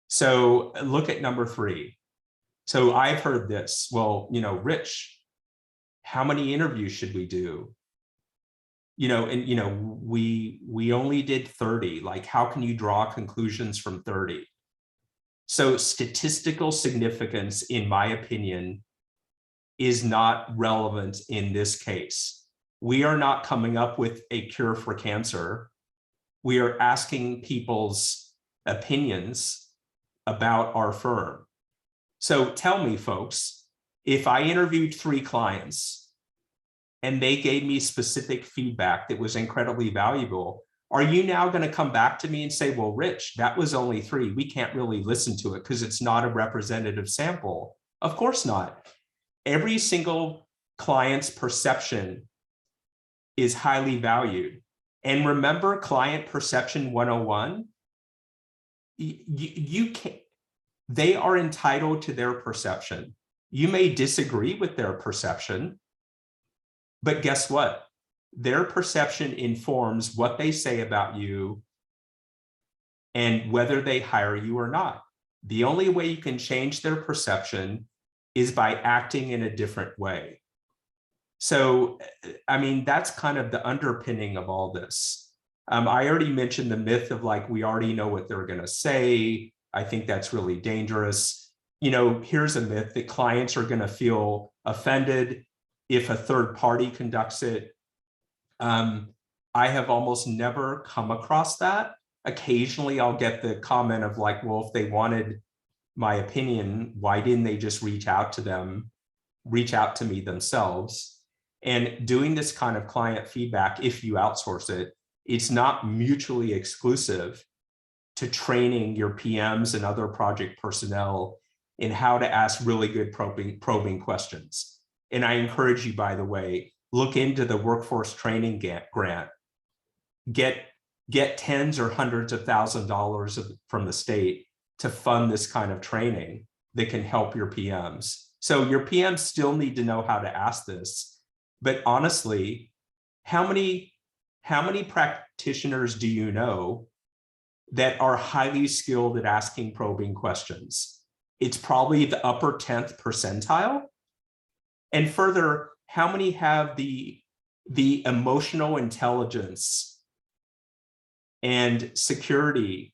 So look at number 3. So I've heard this, well, Rich, how many interviews should we do? And we only did 30. Like, how can you draw conclusions from 30? So statistical significance, in my opinion, is not relevant in this case. We are not coming up with a cure for cancer. We are asking people's opinions about our firm. So tell me, folks, if I interviewed 3 clients and they gave me specific feedback that was incredibly valuable, are you now going to come back to me and say, well, Rich, that was only 3. We can't really listen to it because it's not a representative sample? Of course not. Every single client's perception is highly valued. And remember client perception 101? You can't, they are entitled to their perception. You may disagree with their perception, but guess what? Their perception informs what they say about you and whether they hire you or not. The only way you can change their perception is by acting in a different way. So, I mean, that's kind of the underpinning of all this. I already mentioned the myth of like, we already know what they're going to say. I think that's really dangerous. Here's a myth that clients are going to feel offended if a third party conducts it. I have almost never come across that. Occasionally I'll get the comment of like, well, if they wanted my opinion, why didn't they just reach out to me themselves? And doing this kind of client feedback, if you outsource it, it's not mutually exclusive to training your PMs and other project personnel in how to ask really good probing questions. And I encourage you, by the way, look into the workforce training grant. Get tens or hundreds of $1,000s from the state to fund this kind of training that can help your PMs. So your PMs still need to know how to ask this. But honestly, how many practitioners do you know that are highly skilled at asking probing questions? It's probably the upper 10th percentile. And further, how many have the emotional intelligence and security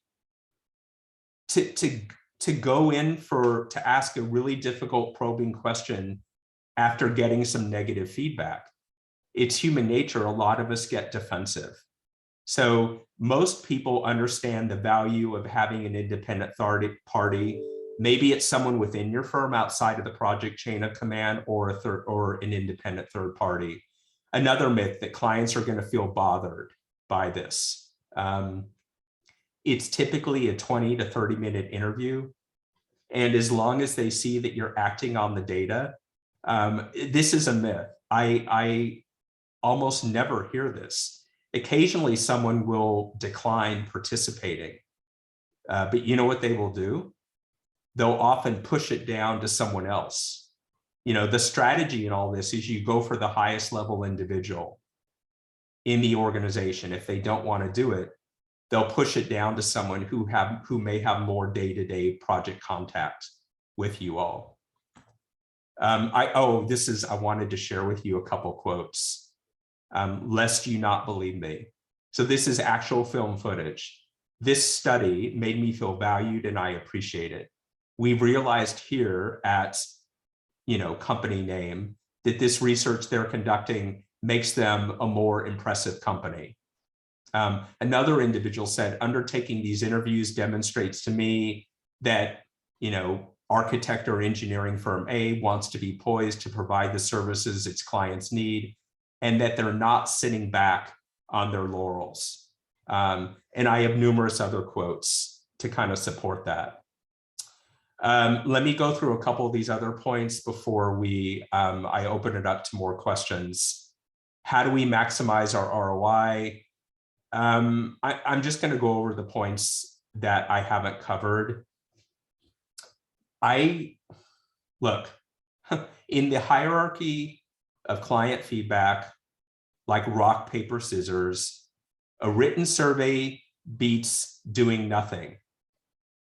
to go in to ask a really difficult probing question after getting some negative feedback? It's human nature. A lot of us get defensive. So most people understand the value of having an independent party. Maybe it's someone within your firm outside of the project chain of command, or an independent third party. Another myth that clients are going to feel bothered by this. It's typically a 20 to 30-minute interview. And as long as they see that you're acting on the data, this is a myth. I almost never hear this. Occasionally someone will decline participating, but you know what they will do? They'll often push it down to someone else. The strategy in all this is you go for the highest level individual in the organization. If they don't want to do it, they'll push it down to someone who may have more day-to-day project contact with you all. I wanted to share with you a couple quotes, lest you not believe me. So this is actual film footage. This study made me feel valued and I appreciate it. We realized here at, company name, that this research they're conducting makes them a more impressive company. Another individual said, undertaking these interviews demonstrates to me that, architect or engineering firm A wants to be poised to provide the services its clients need, and that they're not sitting back on their laurels. And I have numerous other quotes to kind of support that. Let me go through a couple of these other points before I open it up to more questions. How do we maximize our ROI? I'm just going to go over the points that I haven't covered. Look, in the hierarchy of client feedback like rock, paper, scissors. A written survey beats doing nothing.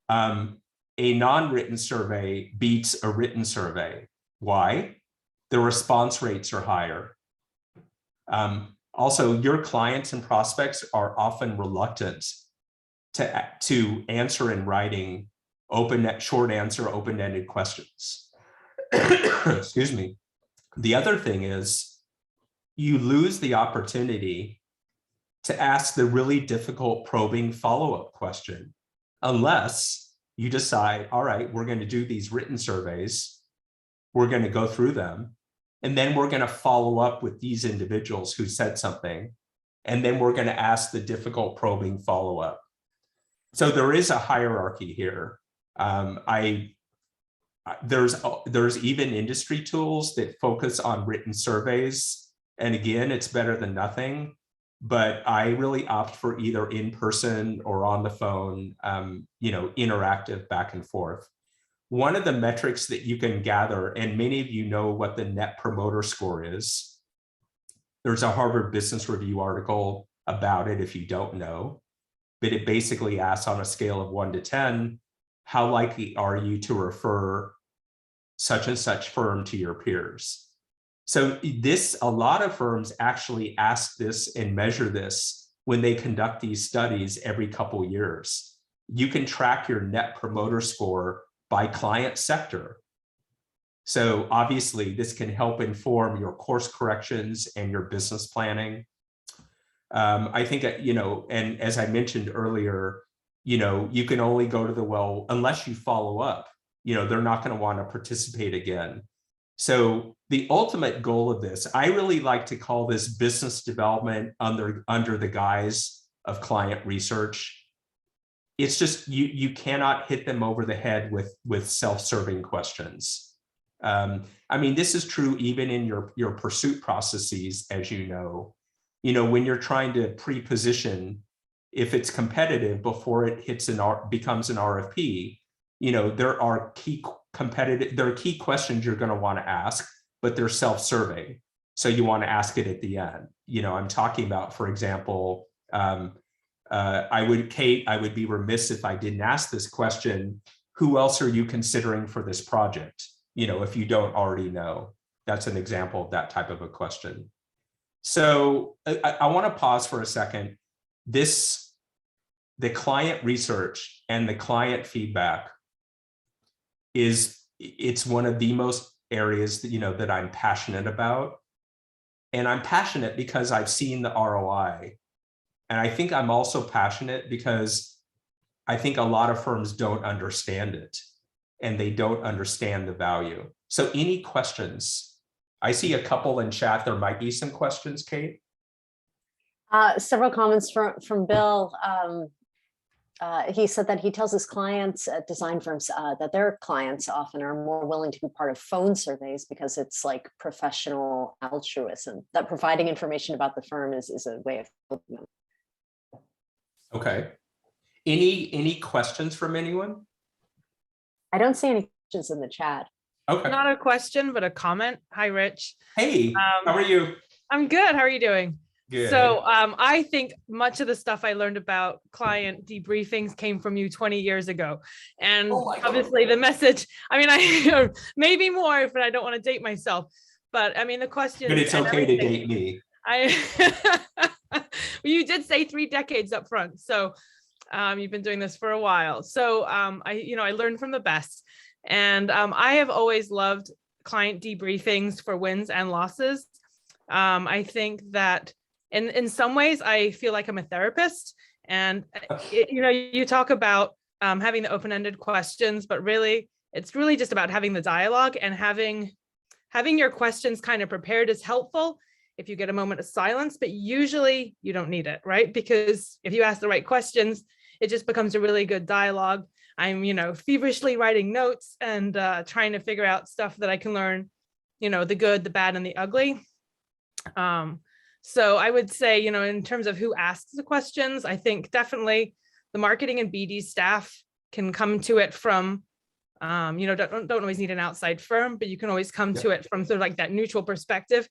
A non-written survey beats a written survey. Why? The response rates are higher. Also, your clients and prospects are often reluctant to answer in writing short answer, open-ended questions. Excuse me. The other thing is you lose the opportunity to ask the really difficult probing follow-up question unless you decide, all right, we're going to do these written surveys, we're going to go through them, and then we're going to follow up with these individuals who said something, and then we're going to ask the difficult probing follow-up. So there is a hierarchy here. There's even industry tools that focus on written surveys. And again, it's better than nothing, but I really opt for either in person or on the phone, interactive back and forth. One of the metrics that you can gather, and many of you know what the Net Promoter Score is. There's a Harvard Business Review article about it if you don't know, but it basically asks on a scale of 1 to 10, how likely are you to refer such and such firm to your peers? So a lot of firms actually ask this and measure this when they conduct these studies every couple of years. You can track your Net Promoter Score by client sector. So obviously this can help inform your course corrections and your business planning. I think, and as I mentioned earlier, you can only go to the well unless you follow up. They're not going to want to participate again. So the ultimate goal of this, I really like to call this business development under the guise of client research. It's just you cannot hit them over the head with self-serving questions. This is true even in your pursuit processes, as you know. When you're trying to pre-position, if it's competitive before it becomes an RFP, there are key questions you're going to want to ask, but they're self-serving. So you want to ask it at the end. I'm talking about, for example, I would be remiss if I didn't ask this question. Who else are you considering for this project? If you don't already know, that's an example of that type of a question. So I want to pause for a second. The client research and the client feedback it's one of the most areas that I'm passionate about. And I'm passionate because I've seen the ROI. And I think I'm also passionate because I think a lot of firms don't understand it and they don't understand the value. So any questions? I see a couple in chat. There might be some questions, Kate. Several comments from Bill. He said that he tells his clients at design firms that their clients often are more willing to be part of phone surveys because it's like professional altruism, that providing information about the firm is a way of helping them. Okay. Any questions from anyone? I don't see any questions in the chat. Okay. Not a question, but a comment. Hi, Rich. Hey, how are you? I'm good. How are you doing? Good. So I think much of the stuff I learned about client debriefings came from you 20 years ago. And obviously the message, I maybe more, but I don't want to date myself. But the question. But it's okay to date me. You did say 3 decades up front. So you've been doing this for a while. So I learned from the best. And I have always loved client debriefings for wins and losses. I think that in some ways, I feel like I'm a therapist, and you talk about having the open-ended questions, but really, it's really just about having the dialogue, and having your questions kind of prepared is helpful if you get a moment of silence, but usually you don't need it, right? Because if you ask the right questions, it just becomes a really good dialogue. I'm, feverishly writing notes and trying to figure out stuff that I can learn, the good, the bad, and the ugly. So I would say, in terms of who asks the questions, I think definitely the marketing and BD staff can come to it from Don't always need an outside firm, but you can always come to it from sort of like that neutral perspective.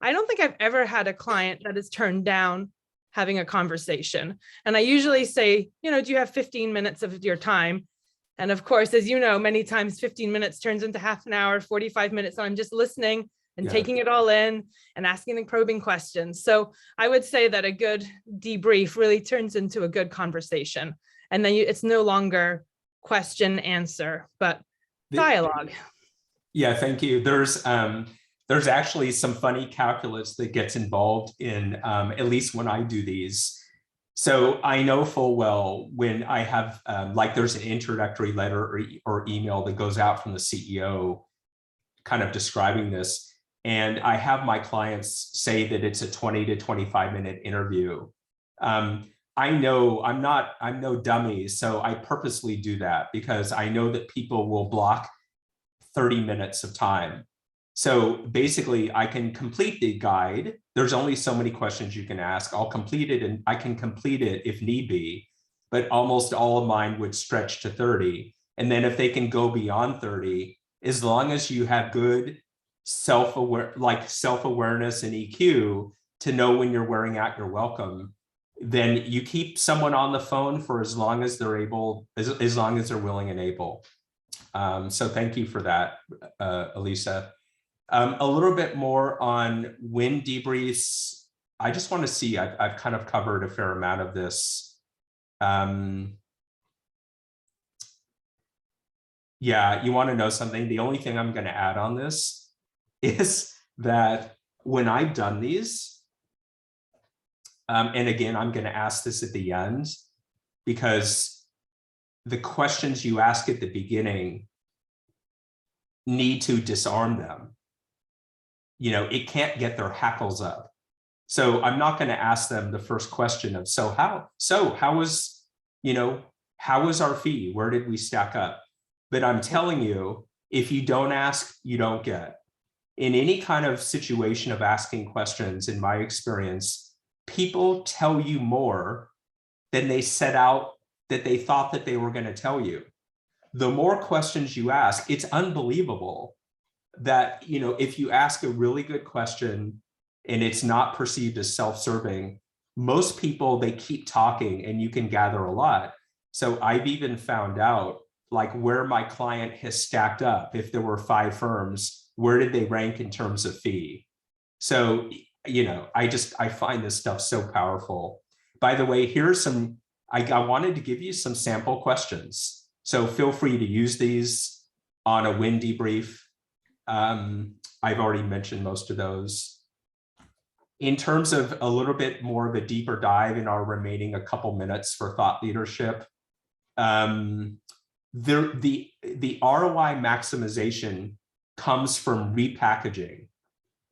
I don't think I've ever had a client that has turned down having a conversation. And I usually say, do you have 15 minutes of your time? And of course, as you know, many times 15 minutes turns into half an hour, 45 minutes, and I'm just listening and taking it all in and asking the probing questions. So I would say that a good debrief really turns into a good conversation. And then it's no longer question, answer, but dialogue. Yeah, thank you. There's actually some funny calculus that gets involved in, at least when I do these. So I know full well when I have, like there's an introductory letter or email that goes out from the CEO kind of describing this. And I have my clients say that it's a 20 to 25 minute interview. I know I'm no dummy, so I purposely do that because I know that people will block 30 minutes of time. So basically I can complete the guide. There's only so many questions you can ask. I'll complete it and I can complete it if need be, but almost all of mine would stretch to 30. And then if they can go beyond 30, as long as you have good self-awareness and EQ to know when you're wearing out your welcome, then you keep someone on the phone for as long as they're able, as long as they're willing and able. So thank you for that, Elisa. A little bit more on when debriefs. I just want to see, I've kind of covered a fair amount of this. Yeah, you want to know something? The only thing I'm going to add on this is that when I've done these, and again, I'm going to ask this at the end, because the questions you ask at the beginning need to disarm them. It can't get their hackles up. So I'm not going to ask them the first question of, how was our fee? Where did we stack up? But I'm telling you, if you don't ask, you don't get. In any kind of situation of asking questions, in my experience, people tell you more than they set out that they thought that they were going to tell you. The more questions you ask, it's unbelievable that, if you ask a really good question and it's not perceived as self-serving, most people, they keep talking and you can gather a lot. So I've even found out like where my client has stacked up. If there were 5 firms, where did they rank in terms of fee? So, I find this stuff so powerful. By the way, here's some, I wanted to give you some sample questions. So feel free to use these on a win debrief. I've already mentioned most of those. In terms of a little bit more of a deeper dive in our remaining a couple minutes for thought leadership, the ROI maximization comes from repackaging.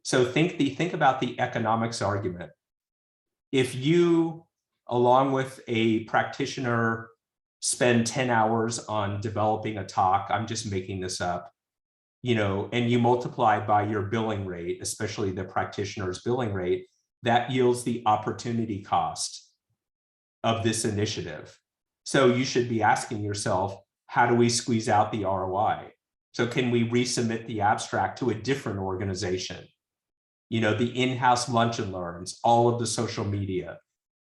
So think about the economics argument. If you, along with a practitioner, spend 10 hours on developing a talk, I'm just making this up, and you multiply by your billing rate, especially the practitioner's billing rate, that yields the opportunity cost of this initiative. So you should be asking yourself, how do we squeeze out the ROI? So can we resubmit the abstract to a different organization? The in-house lunch and learns, all of the social media,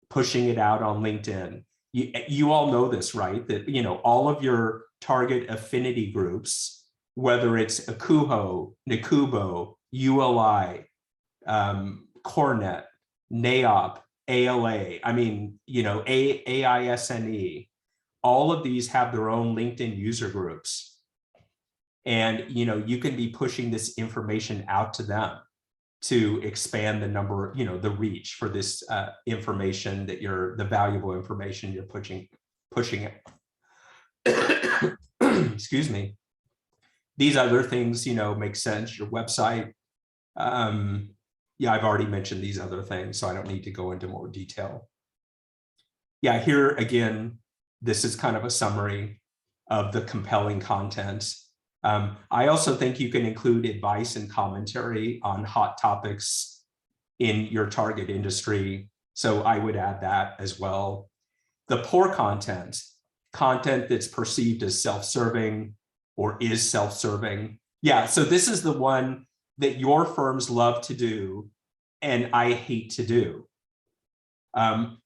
pushing it out on LinkedIn. You all know this, right? That, all of your target affinity groups, whether it's Akuho, Nakubo, ULI, Cornet, NAOP, ALA, AISNE, all of these have their own LinkedIn user groups. And, you can be pushing this information out to them to expand the number, the reach for this information that the valuable information you're pushing it. Excuse me. These other things, make sense, your website. Yeah, I've already mentioned these other things, so I don't need to go into more detail. Yeah, here again, this is kind of a summary of the compelling content. I also think you can include advice and commentary on hot topics in your target industry. So I would add that as well. The poor content that's perceived as self-serving, or is self-serving. Yeah, so this is the one that your firms love to do and I hate to do. 5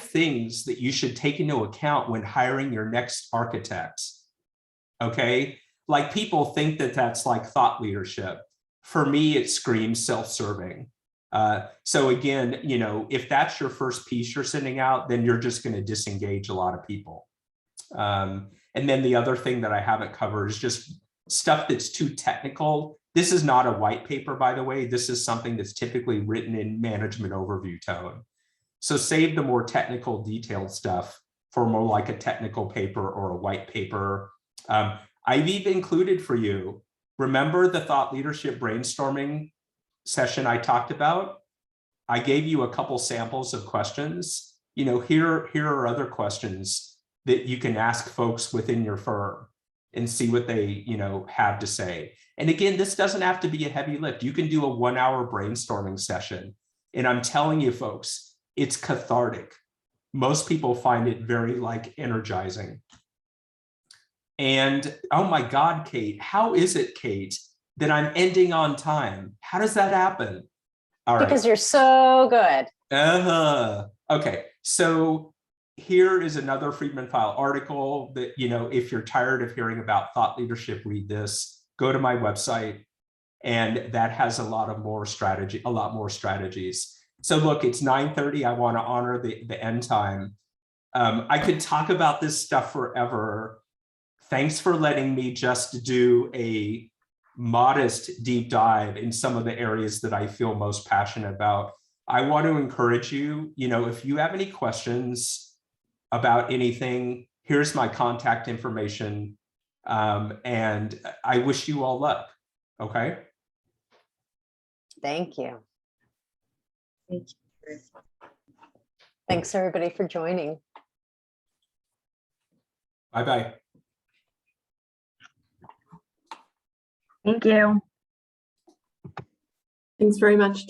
things that you should take into account when hiring your next architect. Okay, like people think that that's like thought leadership. For me, it screams self-serving. So again, you know, if that's your first piece you're sending out, then you're just going to disengage a lot of people. And then the other thing that I haven't covered is just stuff that's too technical. This is not a white paper, by the way. This is something that's typically written in management overview tone. So save the more technical, detailed stuff for more like a technical paper or a white paper. I've even included for you, remember the thought leadership brainstorming session I talked about? I gave you a couple samples of questions. You know, here are other questions that you can ask folks within your firm and see what they, you know, have to say. And again, this doesn't have to be a heavy lift. You can do a 1-hour brainstorming session. And I'm telling you folks, it's cathartic. Most people find it very like energizing. And oh my God, Kate, how is it, Kate, that I'm ending on time? How does that happen? All right. Because you're so good. Okay, so here is another Friedman File article that, you know, if you're tired of hearing about thought leadership, read this, go to my website, and that has a lot more strategies. So look, it's 9:30. I want to honor the end time. I could talk about this stuff forever. Thanks for letting me just do a modest deep dive in some of the areas that I feel most passionate about. I want to encourage you, you know, if you have any questions about anything, here's my contact information. And I wish you all luck. Okay. Thank you. Thank you. Thanks everybody for joining. Bye-bye. Thank you. Thanks very much.